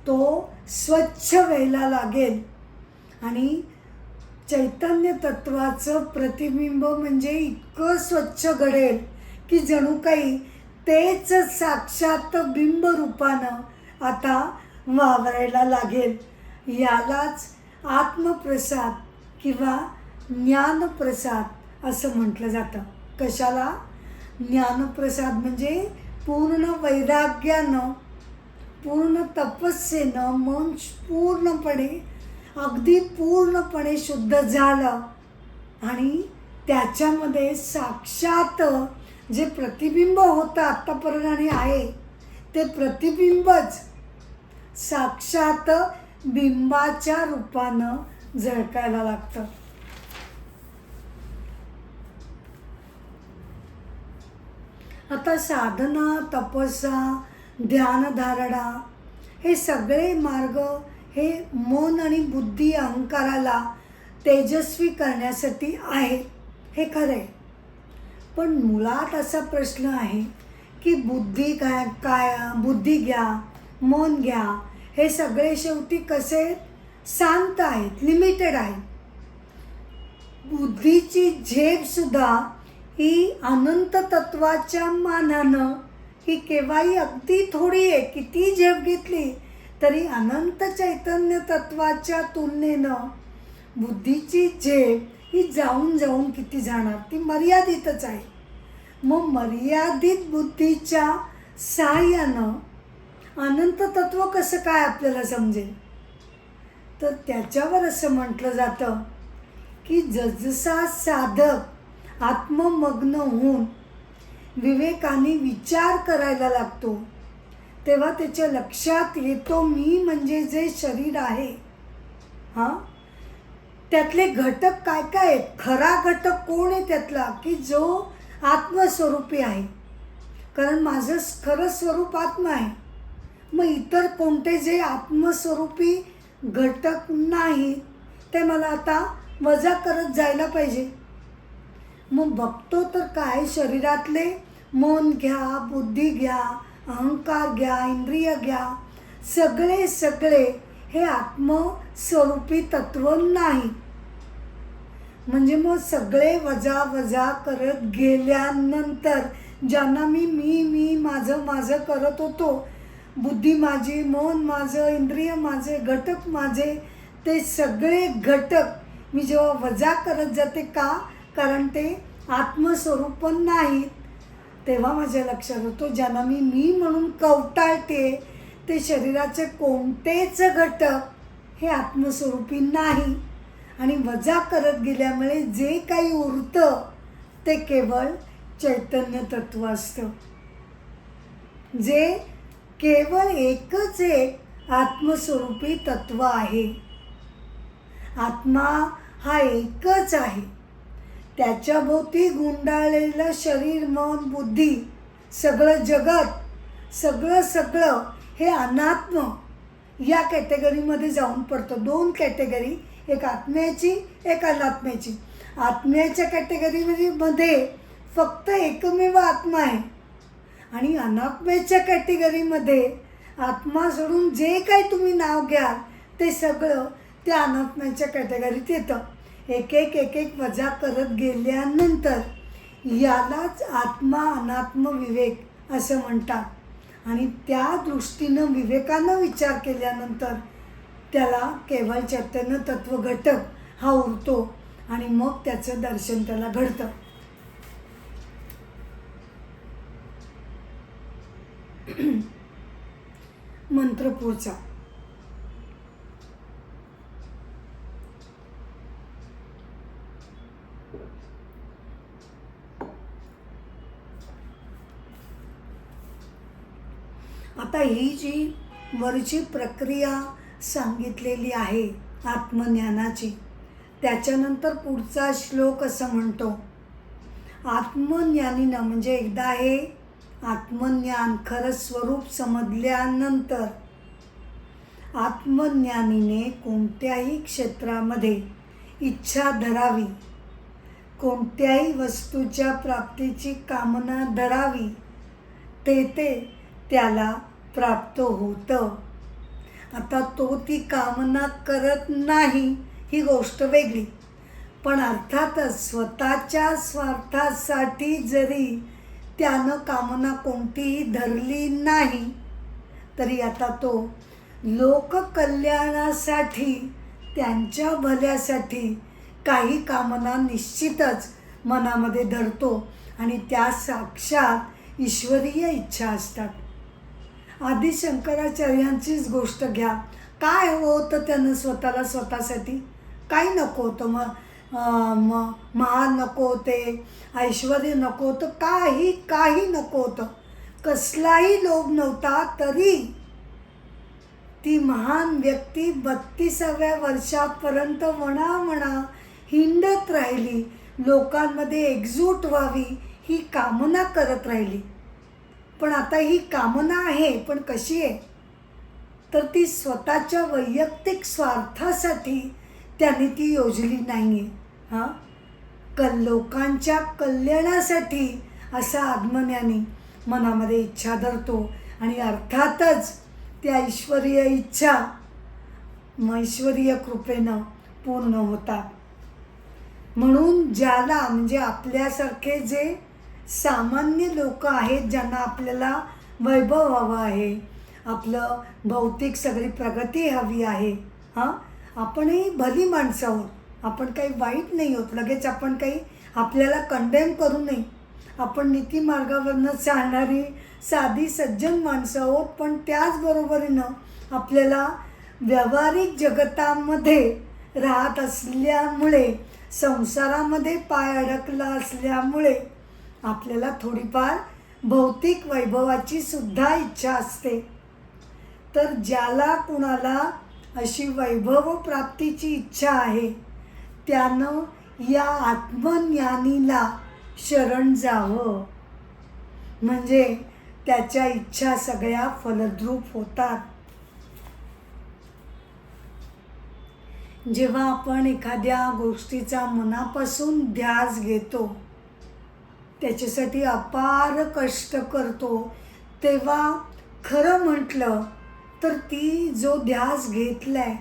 तो स्वच्छ व्हायला लागेल आणि चैतन्य तत्वाचं प्रतिबिंब म्हणजे इतकं स्वच्छ घडेल की जणू काही तेच साक्षात बिंब रूपानं आता वावरायला लागेल. यालाच आत्मप्रसाद किंवा ज्ञानप्रसाद असं म्हटलं जातं. कशाला? ज्ञानप्रसाद म्हणजे पूर्ण वैराग्यानं, पूर्ण तपस्येनं मन पूर्णपणे, अगदी पूर्णपणे शुद्ध झालं आणि त्याच्यामध्ये साक्षात जे प्रतिबिंब होतं आत्तापर्यंत आणि आहे ते प्रतिबिंबच साक्षात बिंबाच्या रूपानं झळकायला लागतं. आता साधना, तपस्या, ध्यानधारणा हे सगळे मार्ग हे मन आणि बुद्धी अहंकाराला तेजस्वी करण्यासाठी आहे, हे खरं आहे. पण मुळात असा प्रश्न आहे की बुद्धी काय बुद्धी घ्या, मन घ्या, हे सगळे शेवटी कसे शांत आहेत, लिमिटेड आहेत. बुद्धीची झेपसुद्धा ही अनंत तत्वाच्या मानानं ही केव्हाही अगदी थोडी आहे. किती झेप घेतली तरी अनंत चैतन्य तत्वाच्या तुलनेनं बुद्धीची झेप ही जाऊन जाऊन किती जाणार, ती मर्यादितच आहे. मग मर्यादित बुद्धीच्या सहाय्यानं अनंत तत्व कसं काय आपल्याला समजेल? तर त्याच्यावर असं म्हटलं जातं की जसजसा साधक आत्ममग्न होऊन विवेकाने विचार करायला लागतो तेव्हा त्याच्या लक्षात येतो मी म्हणजे जे शरीर आहे त्यातले घटक काय काय आहेत. खरा घटक कोण आहे त्यातला की जो आत्मस्वरूपी आहे. कारण माझं खरं स्वरूप आत्मा आहे. मग इतर कोणते जे आत्मस्वरूपी घटक नाहीत ते मला आता वजा करत जायला पाहिजे. मग बघतो तर काय, शरीरातले मन घ्या, बुद्धी घ्या, अहंकार घ्या, इंद्रिय घ्या, सगळे हे आत्मस्वरूपी तत्व नाही. म्हणजे मग सगळे वजा करत गेल्यानंतर ज्यांना मी माझं करत होतो, बुद्धी माझी, मन माझं, इंद्रिय माझे, घटक माझे, ते सगळे घटक मी जेव्हा वजा करत जाते का, कारण ते आत्मस्वरूप नाहीत, तेव्हा माझ्या लक्षात होतो ज्यांना मी म्हणून कवटाळते ते शरीराचे कोणतेच घटक हे आत्मस्वरूपी नाही. आणि वजा करत गेल्यामुळे जे काही उरतं ते केवळ चैतन्य तत्व असतं, जे केवळ एकच एक आत्मस्वरूपी तत्व आहे. आत्मा हा एकच आहे. त्याच्या भोवती गुंडाळलेलं शरीर, मन, बुद्धी, सगळं जगत, सगळं हे अनात्म या कॅटेगरीमध्ये जाऊन पडतं. दोन कॅटेगरी, एक आत्म्याची, एक अनात्म्याची. आत्म्याच्या कॅटेगरीमध्ये फक्त एकमेव आत्मा आहे आणि अनात्म्याच्या कॅटेगरीमध्ये आत्मा सोडून जे काही तुम्ही नाव घ्याल ते सगळं त्या अनात्म्याच्या कॅटेगरीत येतं. एक एक वजा करत गेल्यानंतर यालाच आत्मा अनात्म विवेक असं म्हणतात. आणि त्या दृष्टीनं विवेकानं विचार केल्यानंतर त्याला केवळ चैतन्य तत्व घटक हा उरतो आणि मग त्याचं दर्शन त्याला घडतं. मंत्र पुढचा. आता ही जी वरची प्रक्रिया सांगितलेली आहे आत्मज्ञानाची, त्याच्यानंतर पुढचा श्लोक असं म्हणतो, आत्मज्ञानीनं म्हणजे एकदा हे आत्मज्ञान खरं स्वरूप समजल्यानंतर आत्मज्ञानीने कोणत्याही क्षेत्रामध्ये इच्छा धरावी, कोणत्याही वस्तूच्या प्राप्तीची कामना धरावी, ते त्याला प्राप्त होतं. आता तो ती कामना करत नाही ही गोष्ट वेगळी, पण अर्थातच स्वतःच्या स्वार्थासाठी जरी त्यानं कामना कोणतीही धरली नाही तरी आता तो लोककल्याणासाठी, त्यांच्या भल्यासाठी काही कामना निश्चितच मनामध्ये धरतो आणि त्या साक्षात ईश्वरीय इच्छा असतात. आदि शंकराचार्यांचीच गोष्ट घ्या. काय होतं त्यानं स्वतःला स्वतःसाठी? काही नको होतं. महान नको होते, ऐश्वर नको होतं, काही नको होतं, कसलाही लोभ नव्हता. तरी ती महान व्यक्ती 32व्या वर्षापर्यंत म्हणा हिंडत राहिली, लोकांमध्ये एकजूट व्हावी ही कामना करत राहिली. पण आता ही कामना आहे, पण कशी आहे? तर ती स्वतःच्या वैयक्तिक स्वार्थासाठी त्यांनी ती योजली नाही आहे. लोकांच्या कल्याणासाठी असा आत्मज्ञानी मनामध्ये इच्छा धरतो आणि अर्थातच त्या ईश्वरीय इच्छा ईश्वरीय कृपेनं पूर्ण होतात. म्हणून ज्याला म्हणजे आपल्यासारखे जे सामान्य लोक आहेत, ज्यांना आपल्याला वैभव हवं आहे, आपलं भौतिक सगळी प्रगती हवी आहे, आपणही भली माणसं आहोत, आपण काही वाईट नाही आहोत, लगेच आपण काही आपल्याला कंडेम करू नये. आपण नीतिमार्गावरनं चालणारी साधी सज्जन माणसं आहोत, पण त्याचबरोबरीनं आपल्याला व्यावहारिक जगतामध्ये राहत असल्यामुळे, संसारामध्ये पाय अडकला असल्यामुळे आपल्याला थोडीफार भौतिक वैभवाची सुद्धा इच्छा असते. तर ज्याला कुणाला अशी वैभव प्राप्तीची इच्छा आहे त्यानं या आत्मज्ञानीला शरण जावं, म्हणजे त्याच्या इच्छा सगळ्या फलद्रूप होतात. जेव्हा आपण एखाद्या गोष्टीचा मनापासून ध्यास घेतो, त्याच्यासाठी अपार कष्ट करतो, तेव्हा खरं म्हटलं तर ती जो ध्यास घेतलाय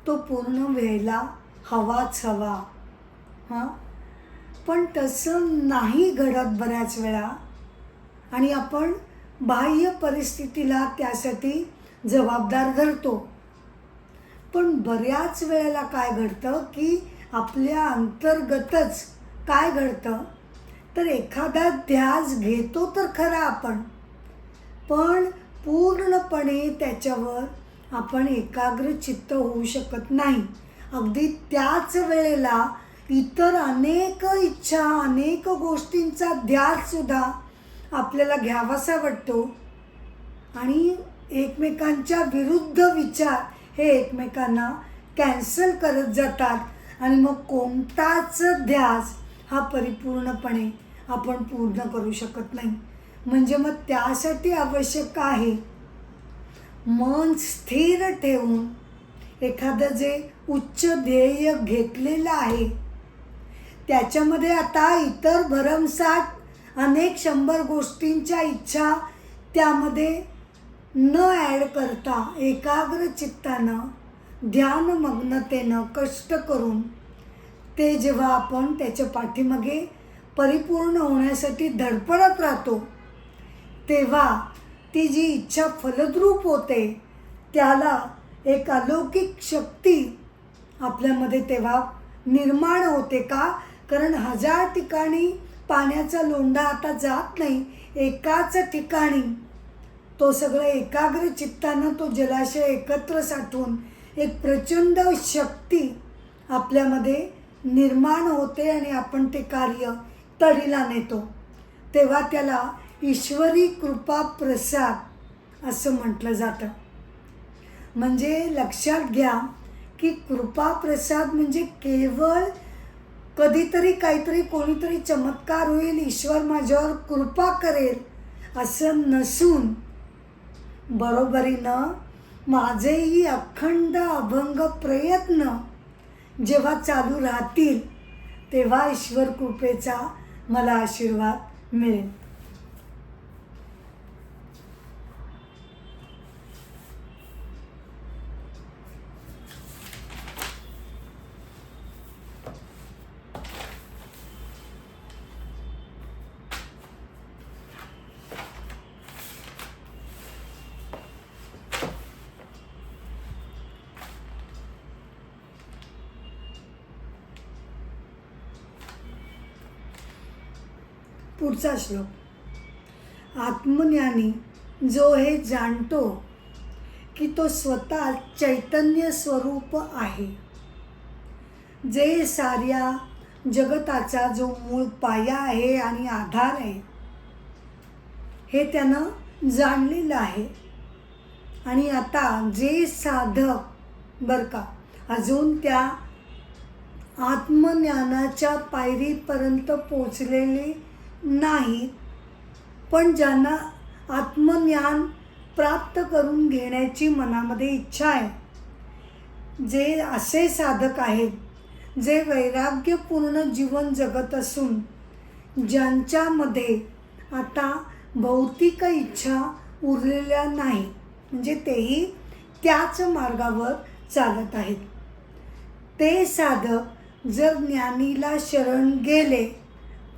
तो पूर्ण व्हायला हवाच हवा. पण तसं नाही घडत बऱ्याच वेळा आणि आपण बाह्य परिस्थितीला त्यासाठी जबाबदार धरतो. पण बऱ्याच वेळेला काय घडतं की आपल्या अंतर्गतच काय घडतं, तर एखादा ध्यास घेतो तर खरा आपण, पण पूर्णपणे त्याच्यावर आपण एकाग्र चित्त होऊ शकत नाही. अगदी त्याच वेळेला इतर अनेक इच्छा, अनेक गोष्टींचा ध्याससुद्धा आपल्याला घ्यावासा वाटतो आणि एकमेकांच्या विरुद्ध विचार हे एकमेकांना कॅन्सल करत जातात आणि मग कोणताच ध्यास हा परिपूर्णपणे आपण पूर्ण करू शकत नाही. म्हणजे मग त्यासाठी आवश्यक आहे मन स्थिर ठेवून एखादं जे उच्च ध्येय घेतलेलं आहे त्याच्यामध्ये आता इतर भरमसाठ अनेक 100 गोष्टींच्या इच्छा त्यामध्ये न ॲड करता एकाग्र चित्तानं ध्यानमग्नतेनं कष्ट करून ते जेव्हा आपण त्याच्या पाठीमागे परिपूर्ण होण्यासाठी धडपडत राहतो, तेव्हा ती जी इच्छा फलद्रूप होते, त्याला एक अलौकिक शक्ती आपल्यामध्ये तेव्हा निर्माण होते. का? कारण 1000 ठिकाणी पाण्याचा लोंढा आता जात नाही, एकाच ठिकाणी तो सगळं एकाग्र चित्तानं तो जलाशय एकत्र साठवून एक प्रचंड शक्ती आपल्यामध्ये निर्माण होते आणि आपण ते कार्य तडीला नेतो. तेव्हा त्याला ईश्वरी कृपा प्रसाद असं म्हटलं जातं. म्हणजे लक्षात घ्या की कृपा प्रसाद म्हणजे केवळ कधीतरी काहीतरी कोणीतरी चमत्कार होईल, ईश्वर माझ्यावर कृपा करेल असं नसून, बरोबरीनं माझेही अखंड अभंग प्रयत्न जेव्हा चालू राहतील, तेव्हा ईश्वर कृपेचा मला आशीर्वाद मिळेल. पुढचा श्लोक. आत्मज्ञानी जो हे जाणतो की तो स्वतः चैतन्य स्वरूप आहे, जे साऱ्या जगताचा जो मूळ पाया आहे आणि आधार आहे, हे त्यानं जाणलेलं आहे. आणि आता जे साधक बरं का अजून त्या आत्मज्ञानाच्या पायरीपर्यंत पोचलेले नाही, पण ज्यांना आत्मज्ञान प्राप्त करून घेण्याची मनामध्ये इच्छा आहे, जे असे साधक आहेत जे वैराग्यपूर्ण जीवन जगत असून ज्यांच्यामध्ये आता भौतिक इच्छा उरलेल्या नाही, म्हणजे तेही त्याच मार्गावर चालत आहेत, ते साधक जर ज्ञानीला शरण गेले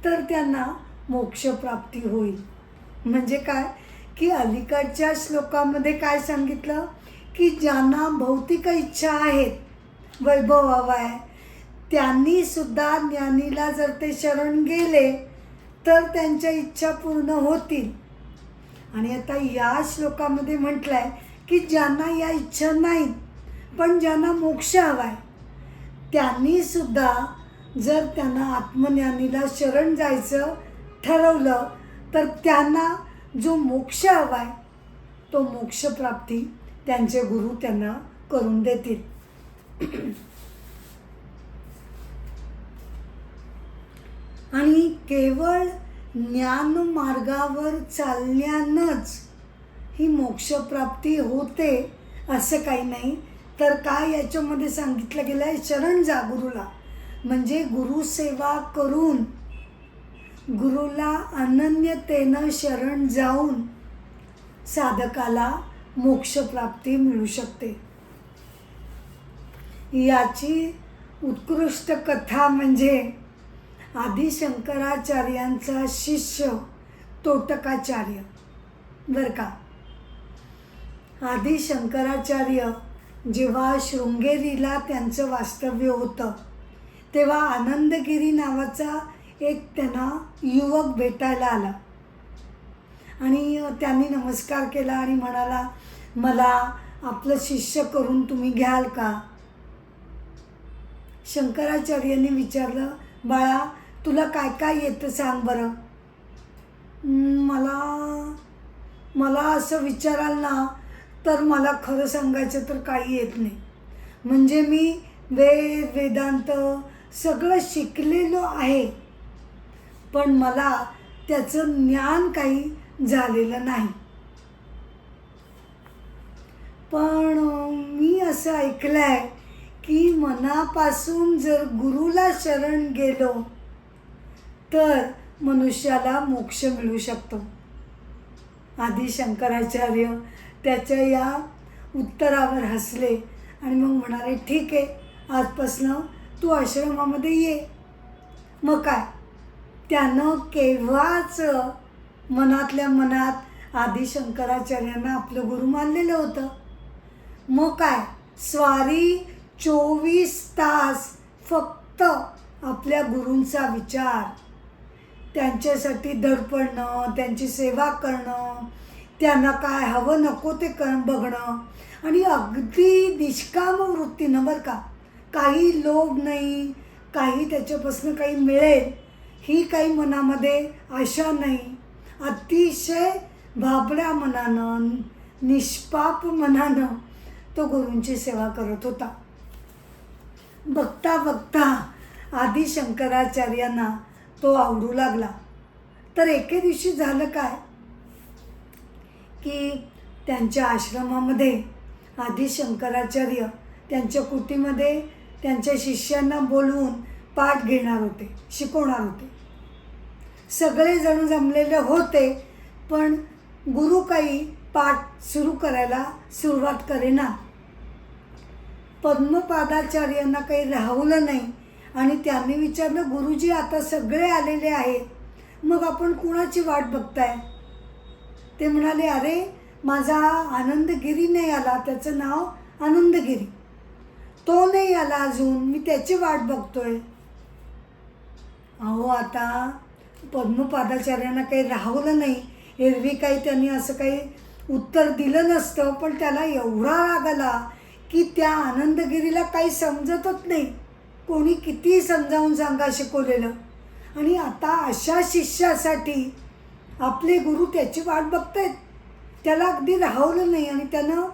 तर त्यांना मोक्षप्राप्ती होईल. म्हणजे काय की अलीकडच्या श्लोकामध्ये काय सांगितलं की ज्यांना भौतिक इच्छा आहेत, वैभव हवा आहे, त्यांनी सुद्धा ज्ञानीला जर ते शरण गेले तर त्यांच्या इच्छा पूर्ण होतील. आणि आता या श्लोकामध्ये म्हटलं आहे की ज्यांना या इच्छा नाहीत पण ज्यांना मोक्ष हवा आहे, त्यांनी सुद्धा जर त्यांना आत्मज्ञानीला शरण जायचं ठरवलं तर त्यांना जो मोक्ष हवा आहे तो मोक्षप्राप्ती त्यांचे गुरु त्यांना करून देतील. आणि केवळ ज्ञानमार्गावर चालण्यानंच ही मोक्षप्राप्ती होते असं काही नाही. तर काय याच्यामध्ये सांगितलं गेलं आहे, शरण जा गुरुला, म्हणजे गुरुसेवा करून गुरुला अनन्यतेनं शरण जाऊन साधकाला मोक्षप्राप्ती मिळू शकते. याची उत्कृष्ट कथा म्हणजे आदि शंकराचार्यांचा शिष्य तोटकाचार्य बरं का. आदि शंकराचार्य जेव्हा शृंगेरीला त्यांचं वास्तव्य होतं तेव्हा आनंदगिरी नावाचा एक त्यांना युवक भेटायला आला आणि त्यांनी नमस्कार केला आणि म्हणाला, मला आपलं शिष्य करून तुम्ही घ्याल का? शंकराचार्यांनी विचारलं, बाळा तुला काय काय येतं सांग बरं. मला असं विचाराल ना तर मला खरं सांगायचं तर काही येत नाही. म्हणजे मी वेदांत सगळं शिकलेलो आहे पण मला त्याचं ज्ञान काही झालेलं नाही. पण मी असं ऐकलं आहे की मनापासून जर गुरुला शरण गेलो तर मनुष्याला मोक्ष मिळू शकतो. आदि शंकराचार्य त्याच्या या उत्तरावर हसले आणि मग म्हणाले ठीक आहे, आजपासनं तू आश्रमामध्ये ये. मग काय, त्यानं केव्हाच मनातल्या मनात आदी शंकराचार्यांना आपलं गुरु मानलेलं होतं. मग काय, स्वारी 24 तास फक्त आपल्या गुरूंचा विचार, त्यांच्यासाठी धडपडणं, त्यांची सेवा करणं, त्यांना काय हवं नको ते बघणं, आणि अगदी निष्काम वृत्तीनं, बरं का, काही लोभ नाही, काही त्याच्यापासून काही मिळेल ही काही मनामध्ये आशा नाही, अतिशय भाबड्या मनानं, निष्पाप मनानं तो गुरूंची सेवा करत होता. बघता बघता आदी शंकराचार्यांना तो आवडू लागला. तर एके दिवशी झालं काय की त्यांच्या आश्रमामध्ये आदी शंकराचार्य त्यांच्या कुटीमध्ये त्यांच्या शिष्यांना बोलवून पाठ घेणार होते, शिकवणार होते. सगळेजण जमलेले होते, पण गुरु काही पाठ सुरू करायला सुरुवात करेना. पद्मपादाचार्यांना काही राहवलं नाही आणि त्यांनी विचारलं, गुरुजी आता सगळे आलेले आहेत, मग आपण कुणाची वाट बघताय? ते म्हणाले, अरे माझा आनंदगिरी नाही आला, त्याचं नाव आनंदगिरी, तो नाही आला अजून, मी त्याची वाट बघतोय. अहो, आता पद्मपादाचार्यांना काही राहवलं नाही. एरवी काही त्यांनी असं काही उत्तर दिलं नसतं, पण त्याला एवढा राग आला की त्या आनंदगिरीला काही समजतच नाही, कोणी कितीही समजावून सांगा शिकवलेलं, आणि आता अशा शिष्यासाठी आपले गुरु त्याची वाट बघतायत. त्याला अगदी राहवलं नाही आणि त्यानं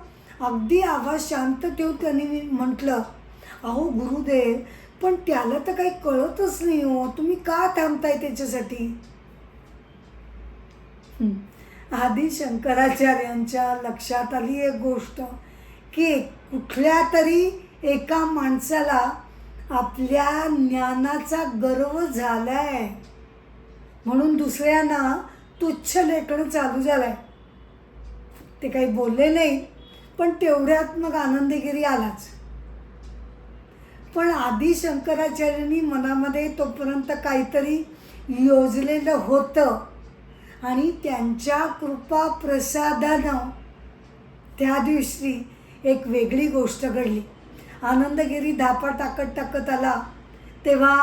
अगदी आवाज शांत ठेवून त्यांनी म्हटलं, अहो गुरुदेव, पण त्याला तर काही कळतच नाही हो, तुम्ही का थांबताय त्याच्यासाठी? आदी शंकराचार्यांच्या लक्षात आली एक गोष्ट की कुठल्या तरी एका माणसाला आपल्या ज्ञानाचा गर्व झालाय, म्हणून दुसऱ्यांना तुच्छ लेखणं चालू झालंय. ते काही बोलले नाही, पण तेवढ्यात मग आनंदगिरी आलाच. पण आदी शंकराचार्यांनी मनामध्ये तोपर्यंत काहीतरी योजलेलं होतं आणि त्यांच्या कृपा प्रसादानं त्या दिवशी एक वेगळी गोष्ट घडली. आनंदगिरी धापा टाकत आला तेव्हा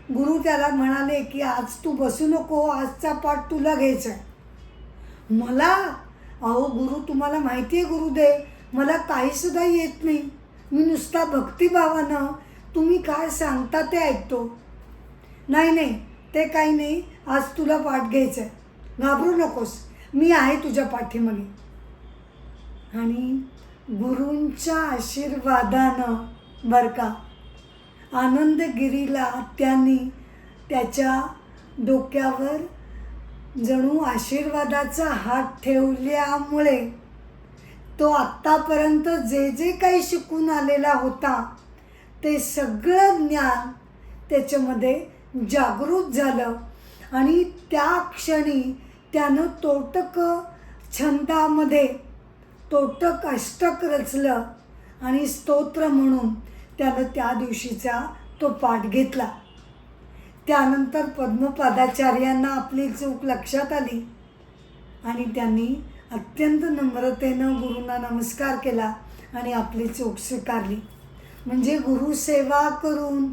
गुरु त्याला म्हणाले की आज तू बसू नको, आजचा पाठ तुला घ्यायचा आहे. मला, अहो गुरु, तुम्हाला माहिती आहे गुरुदेव, मला काहीसुद्धा येत नाही, मी नुसता भक्तिभावानं तुम्ही काय सांगता ते ऐकतो. नाही, ते काही नाही, आज तुला पाठ घ्यायचा आहे, घाबरू नकोस, मी आहे तुझ्या पाठीमागे. आणि गुरूंच्या आशीर्वादानं, बरं का, आनंदगिरीला त्यांनी त्याच्या डोक्यावर जणू आशीर्वादाचा हात ठेवल्यामुळे तो आत्तापर्यंत जे जे काही शिकून आलेला होता ते सगळं ज्ञान त्याच्यामध्ये जागृत झालं. आणि त्या क्षणी त्यानं तोटक छंदामध्ये तोटक अष्टक रचलं आणि स्तोत्र म्हणून त्यानं त्या दिवशीचा तो पाठ घेतला. त्यानंतर पद्मपादाचार्यांना आपली चूक लक्षात आली आणि त्यांनी अत्यंत नम्रतेनं गुरूंना नमस्कार केला आणि आपली चूक स्वीकारली. म्हणजे गुरुसेवा करून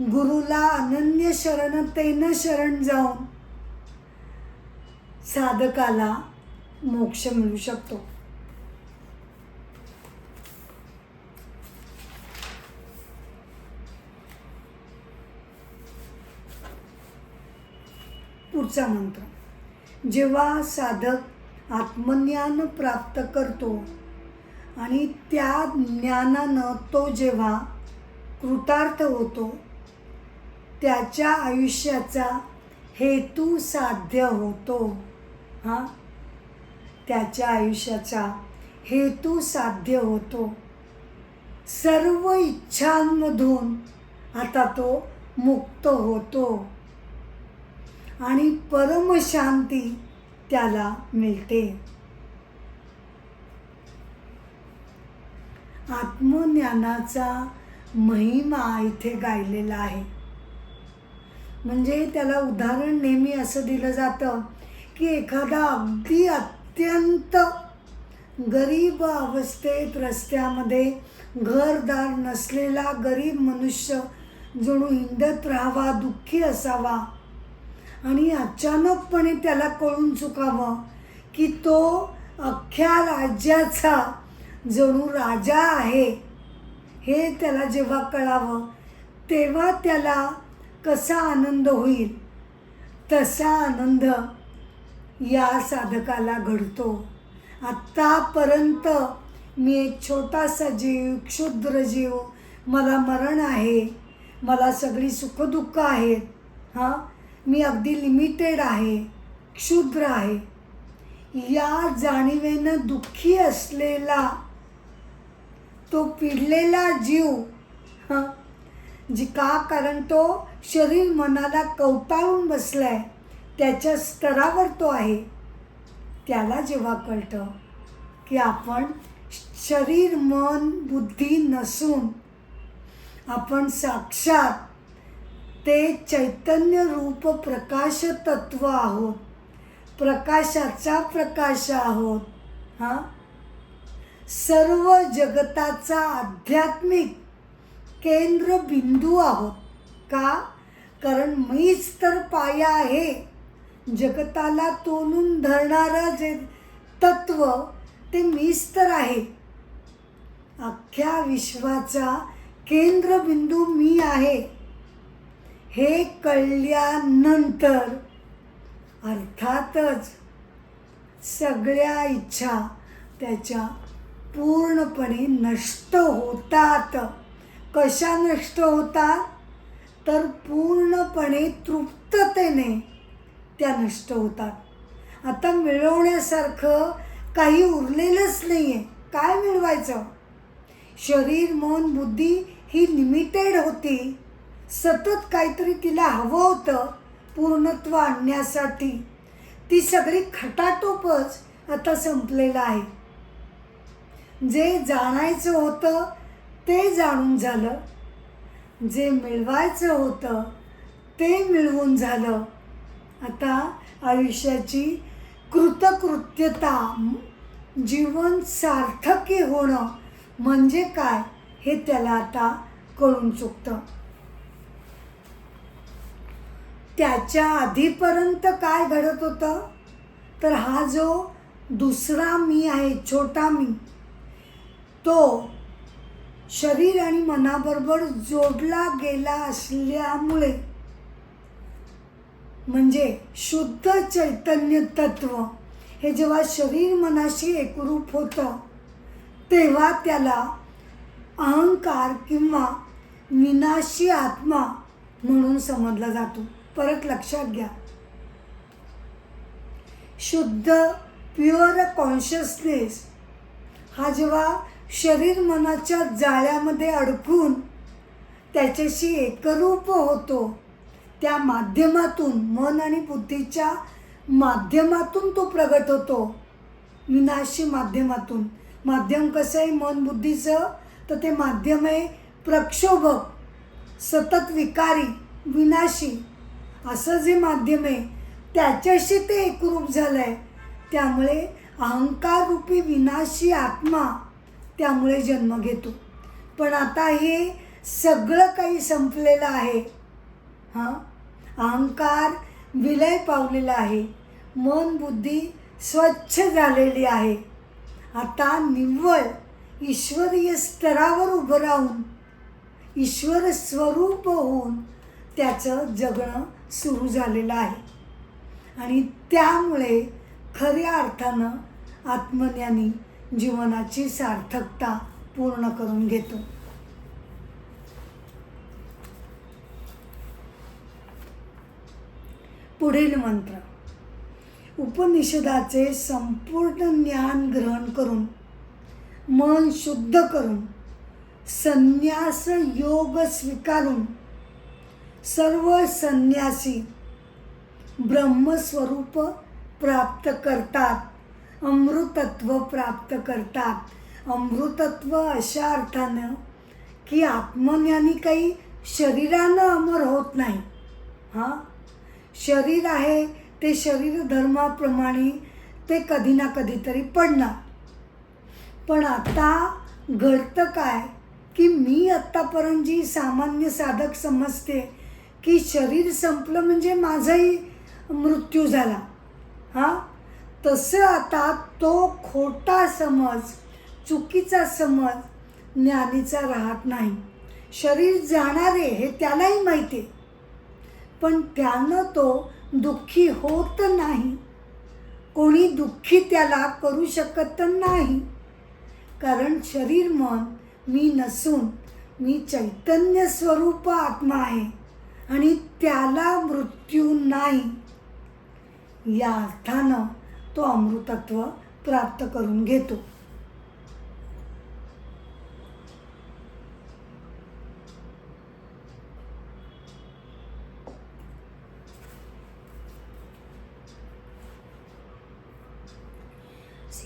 गुरुला अनन्य शरणतेनं शरण जाऊन साधकाला मोक्ष मिळू शकतो. पुढचा मंत्र. जेव्हा साधक आत्मज्ञान प्राप्त करतो आणि त्या ज्ञानानं तो जेव्हा कृतार्थ होतो, त्याच्या आयुष्याचा हेतू साध्य होतो. त्याच्या आयुष्याचा हेतू साध्य होतो. सर्व इच्छांमधून आता तो मुक्त होतो आणि परमशांती त्याला मिळते. आत्मज्ञानाचा महिमा इथे गायलेला आहे. म्हणजे त्याला उदाहरण नेहमी असं दिलं जातं की एखादा अगदी अत्यंत गरीब अवस्थेत रस्त्यामध्ये घरदार नसलेला गरीब मनुष्य जणू हिंडत राहावा, दुःखी असावा आणि अचानकपणे त्याला कळून चुकावं की तो अख्ख्या राज्याचा जणू राजा आहे, हे त्याला जेव्हा कळावं तेव्हा त्याला कसा आनंद होईल, तसा आनंद या साधकाला घडतो. आत्तापर्यंत मी एक छोटासा जीव, क्षुद्र जीव, मला मरण आहे, मला सगळी सुखदुःख आहेत, मी अगदी लिमिटेड आहे, क्षुद्र आहे, या जाणीवेनं दुःखी असलेला तो पिडलेला जीव का कारण तो शरीर मनाला कवटाळून बसलाय, त्याच्या स्तरावर तो आहे. त्याला जेव्हा कळतं की आपण शरीर मन बुद्धी नसून आपण साक्षात ते चैतन्य रूप प्रकाश तत्व आहोत, प्रकाशाचा प्रकाश आहोत, सर्व जगताचा आध्यात्मिक केंद्र बिंदू आहोत. का? कारण मीच तर पाया आहे. जगताला तोलून धरणारं जे तत्व ते मीच तर आहे. अख्ख्या विश्वाचा केंद्रबिंदू मी आहे. हे कळल्यानंतर अर्थातच सगळ्या इच्छा त्याच्या पूर्णपणे नष्ट होतात. कशा नष्ट होतात? तर पूर्णपणे तृप्ततेने त्या नष्ट होतात. आता मिळवण्यासारखं काही उरलेलंच नाही आहे. काय मिळवायचं? शरीर मन बुद्धी ही लिमिटेड होती. सतत काहीतरी तिला हवं होतं पूर्णत्व आणण्यासाठी. ती सगळी खटाटोपच आता संपलेलं आहे. जे जाणायचं होतं ते जाणून झालं, जे मिळवायचं होतं ते मिळवून झालं. आता आयुष्याची कृतकृत्यता, जीवन सार्थकी होणं म्हणजे काय हे त्याला आता कळून चुकतं. त्याच्या आधीपर्यंत काय घडत होतं? तर हा जो दुसरा मी आहे, छोटा मी, तो शरीर आणि मनाबरोबर जोडला गेला असल्यामुळे म्हणजे शुद्ध चैतन्य तत्व हे जेव्हा शरीर मनाशी एकरूप होतं तेव्हा त्याला अहंकार किंवा विनाशी आत्मा म्हणून समजला जातो. परत लक्षात घ्या, शुद्ध प्युअर कॉन्शियसनेस हा जेव्हा शरीर मनाच्या जाळ्यामध्ये अडकून त्याच्याशी एकरूप होतो, त्या माध्यमातून मन आणि बुद्धीच्या माध्यमातून तो प्रगट होतो. विनाशी माध्यमातून. माध्यम कसं आहे मन बुद्धीचं? तर ते माध्यम आहे प्रक्षोभक, सतत विकारी, विनाशी असं जे माध्यम आहे त्याच्याशी ते एकरूप झालं आहे. त्यामुळे अहंकार रूपी विनाशी आत्मा त्यामुळे जन्म घेतो. पण आता हे सगळं काही संपलेलं आहे. अहंकार विलय पावलेला आहे. मन बुद्धी स्वच्छ झालेली आहे. आता निव्वळ ईश्वरीय स्तरावर उभं राहून ईश्वर स्वरूप होऊन त्याचं जगणं सुरू झालेलं आहे. आणि त्यामुळे खऱ्या अर्थानं आत्मज्ञानी जीवनाची सार्थकता पूर्ण करून घेतो. पुढील मंत्र. उपनिषदाचे संपूर्ण ज्ञान ग्रहण करून मन शुद्ध करून संन्यास योग स्वीकारून सर्व संन्यासी ब्रह्मस्वरूप प्राप्त करतात, अमृतत्व प्राप्त करतात अमृतत्व अशा अर्थानं की आत्मज्ञानी काही शरीरानं अमर होत नाही. हां, शरीर आहे ते शरीर धर्माप्रमाणे ते कधी ना कधीतरी पडणार. पण आता घडतं काय की मी आत्तापर्यंत जी सामान्य साधक समजते की शरीर संपलं म्हणजे माझाही मृत्यू झाला. हां, तसं आता तो खोटा समज, चुकीचा समज ज्ञानीचा राहत नाही. शरीर जाणार आहे हे त्यालाही माहिती आहे, पण त्यानं तो दुःखी होत नाही. कोणी दुःखी त्याला करू शकत नाही, कारण शरीर मन मी नसून मी चैतन्य स्वरूप आत्मा आहे आणि त्याला मृत्यू नाही. या अर्थानं तो अमृतत्व प्राप्त करून घेतो.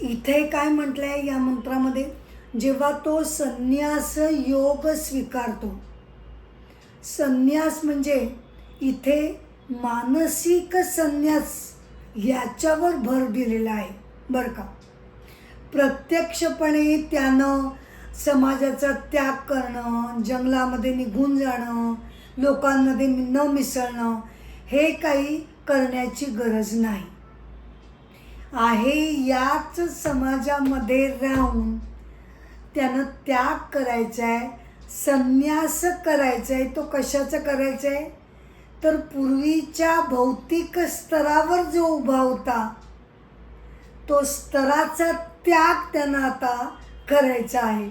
इथे काय म्हटलंय या मंत्रामध्ये, जेव्हा तो संन्यास योग स्वीकारतो. संन्यास म्हणजे इथे मानसिक संन्यास याच्यावर भर दिलेला आहे बरं का. प्रत्यक्षपणे त्यानं समाजाचा त्याग करणं, जंगलामध्ये निघून जाणं, लोकांमध्ये न मिसळणं हे काही करण्याची गरज नाही आहे. याच समाजामध्ये राहून त्यानं त्याग करायचा आहे, संन्यास करायचा आहे. तो कशाचा करायचा आहे तर पूर्वीच्या भौतिक स्तरावर जो उभा होता तो स्तराचा त्याग त्यानं आता करायचा आहे.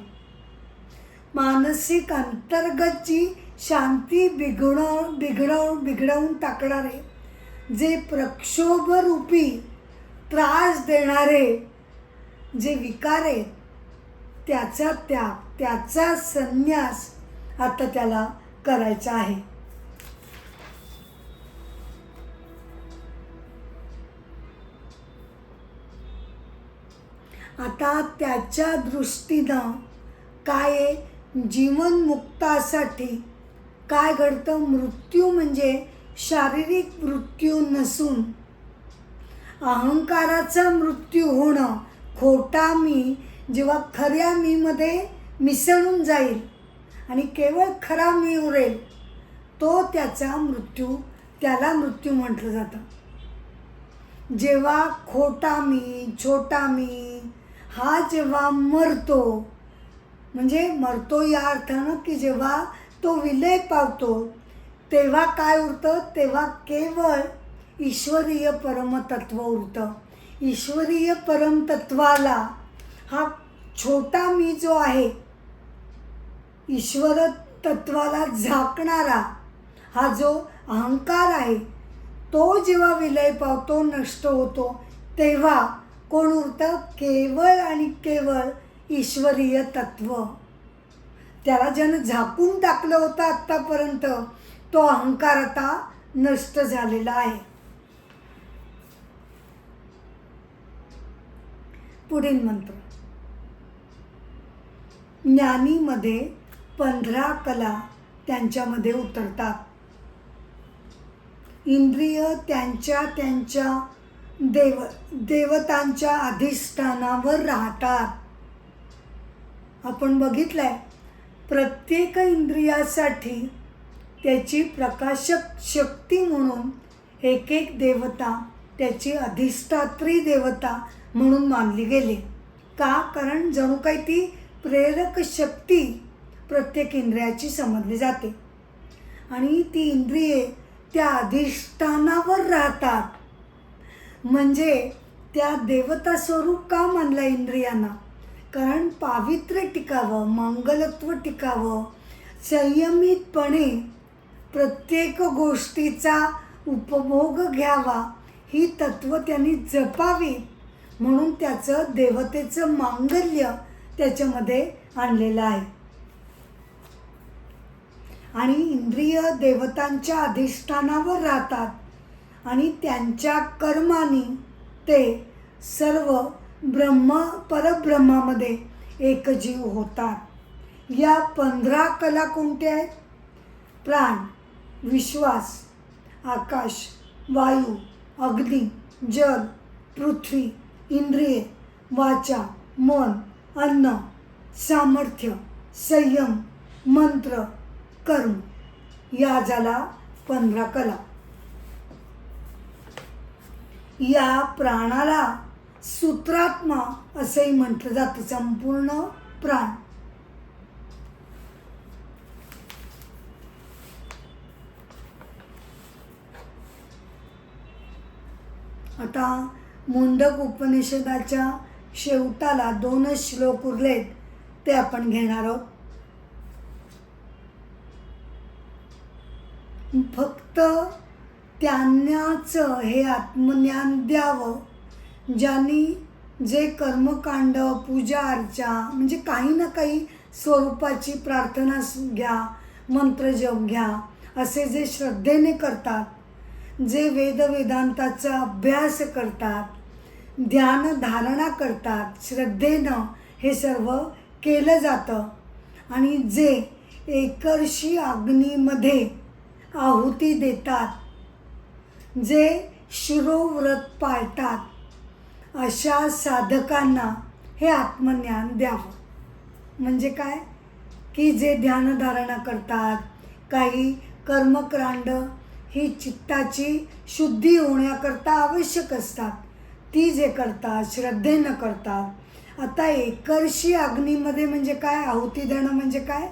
मानसिक अंतर्गत जी शांती बिघडवून टाकणारे जे प्रक्षोभरूपी त्रास देणारे जे विकार आहेत त्याचा त्याग, त्याचा संन्यास आता त्याला करायचा आहे. आता त्याच्या दृष्टीनं काय आहे, जीवनमुक्तासाठी काय घडतं, मृत्यू म्हणजे शारीरिक मृत्यू नसून अहंकाराचा मृत्यू होणं. खोटा मी जेव्हा खऱ्या मीमध्ये मिसळून जाईल आणि केवळ खरा मी उरेल तो त्याचा मृत्यू, त्याला मृत्यू म्हटलं जातं. जेव्हा खोटा मी, छोटा मी हा जेव्हा मरतो, म्हणजे मरतो या अर्थानं की जेव्हा तो विलय पावतो तेव्हा काय उरतं, तेव्हा केवळ ईश्वरीय परमतत्व उरतं. ईश्वरीय परमतत्वाला हा छोटा मी जो आहे, ईश्वर तत्वाला झाकणारा हा जो अहंकार आहे तो जेव्हा विलय पावतो, नष्ट होतो, तेव्हा कोण उरतं, केवळ आणि केवळ ईश्वरीय तत्व. त्याला ज्यानं झाकून टाकलं होतं आत्तापर्यंत तो अहंकार आता नष्ट झालेला आहे. पुढील मंत्र. ज्ञानीमध्ये 15 कला त्यांच्यामध्ये उतरतात. इंद्रिय त्यांच्या त्यांच्या देवतांच्या अधिष्ठानावर राहतात. आपण बघितलंय प्रत्येक इंद्रियासाठी त्याची प्रकाशक शक्ती म्हणून एक एक देवता त्याची अधिष्ठात्री देवता म्हणून मानली गेली. का, कारण जणू काही ती प्रेरक शक्ती प्रत्येक इंद्रियाची समजली जाते आणि ती इंद्रिये त्या अधिष्ठानावर राहतात. म्हणजे त्या देवता स्वरूप का मानलं इंद्रियांना, कारण पावित्र्य टिकावं, मंगलत्व टिकावं, संयमितपणे प्रत्येक गोष्टीचा उपभोग घ्यावा ही तत्व त्यांनी जपावी म्हणून त्याचं देवतेचं मांगल्य त्याच्यामध्ये आणलेलं आहे. आणि इंद्रिय देवतांच्या अधिष्ठानावर राहतात आणि त्यांच्या कर्माने ते सर्व परब्रह्मामध्ये एकजीव होतात. या 15 कला कोणत्या आहेत? प्राण, विश्वास, आकाश, वायू, अग्नी, जल, पृथ्वी, इंद्रिये, वाचा, मन, अन्न, सामर्थ्य, संयम, मंत्र, कर्म. या झाला 15 कला. या प्राणाला सूत्रात्मा असंही म्हटलं जातं. संपूर्ण प्राण. आता मुंडक उपनिषदाच्या शेवटाला 2 श्लोक उरलेत, ते आपण घेणार आहोत. फक्त त्यांनाच हे आत्मज्ञान द्यावं ज्यांनी जे कर्मकांड, पूजा अर्चा म्हणजे काही ना काही स्वरूपाची प्रार्थना घ्या, मंत्रजप घ्या, असे जे श्रद्धेने करतात, जे वेदांताचा अभ्यास करतात, ध्यानधारणा करतात, श्रद्धेनं हे सर्व केलं जातं. आणि जे एकर्षी अग्नीमध्ये आहुती देतात, जे शिरोव्रत पाळतात, अशा साधकांना हे आत्मज्ञान द्यावं. म्हणजे काय की जे ध्यानधारणा करतात, काही कर्मकांड ही चित्ताची शुद्धी होण्याकरता आवश्यक असतात, ती जे करतात, श्रद्धेनं करतात. आता एकर्षी अग्नीमध्ये म्हणजे काय? आहुती देणं म्हणजे काय?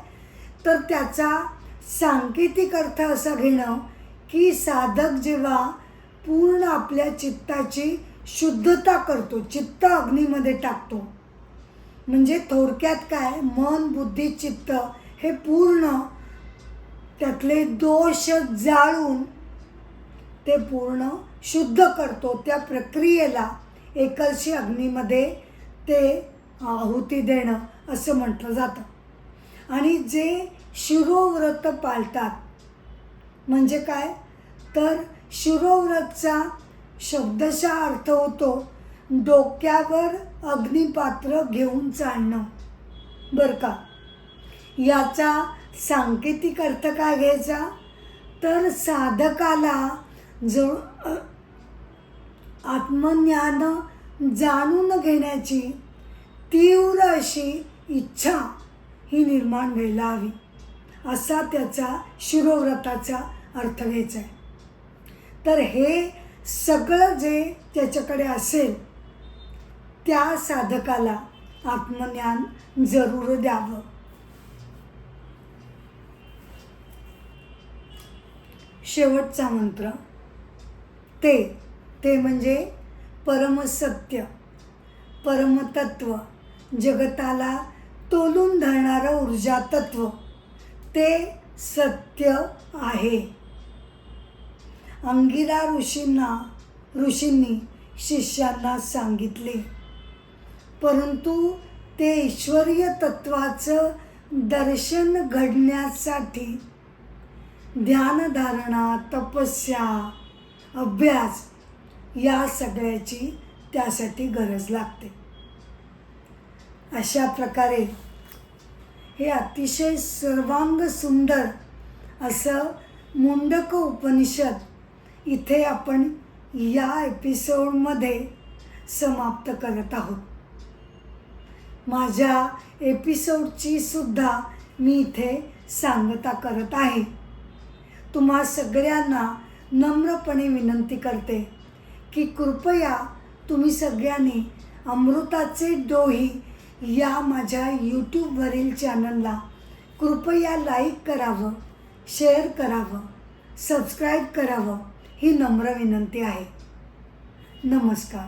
तर त्याचा सांकेतिक अर्थ असा घेणं की साधक जेव्हा पूर्ण आपल्या चित्ताची शुद्धता करतो, चित्त अग्नीमध्ये टाकतो, म्हणजे थोडक्यात काय, मन, बुद्धी, चित्त हे पूर्ण त्यातले दोष जाळून ते पूर्ण शुद्ध करतो. त्या प्रक्रियेला एकर्षी अग्नीमध्ये ते आहुती देणं असं म्हटलं जातं. आणि जे शिरोव्रत पाळतात म्हणजे काय, तर शिरोव्रतचा शब्दशः अर्थ होतो डोक्यावर अग्निपात्र घेऊन चालणं, बरं का. याचा सांकेतिक अर्थ काय घ्यायचा, तर साधकाला जो आत्मज्ञान जाणून घेण्याची तीव्र अशी इच्छा ही निर्माण व्हायला हवी, असा त्याचा शिरोव्रताचा अर्थ घ्यायचा आहे. तर हे सगळं जे त्याच्याकडे असेल त्या साधकाला आत्मज्ञान जरूर द्यावं. शेवटचा मंत्र ते म्हणजे परमसत्य, परमतत्व, जगताला तोलून धरणारं ऊर्जा तत्व, ते सत्य आहे. अंगिरा ऋषींनी शिष्यांना सांगितले, परंतु ते ईश्वरीय तत्वाचं दर्शन घडण्यासाठी ध्यानधारणा, तपस्या, अभ्यास या सगळ्याची त्यासाठी गरज लागते. अशा प्रकारे हे अतिशय सर्वांग सुंदर असं मुंडक उपनिषद इथे आपण या एपिसोडमध्ये समाप्त करत आहोत. माझ्या एपिसोडची सुद्धा मी इथे सांगता करत आहे. तुम्हा सगळ्यांना नम्रपणे विनंती करते की कृपया तुम्ही सगळ्यांनी अमृताचे डोही या माझ्या यूट्यूबवरील चॅनलला कृपया लाईक करावं, शेअर करावं, सबस्क्राईब करावं, ही नम्र विनंती आहे. नमस्कार.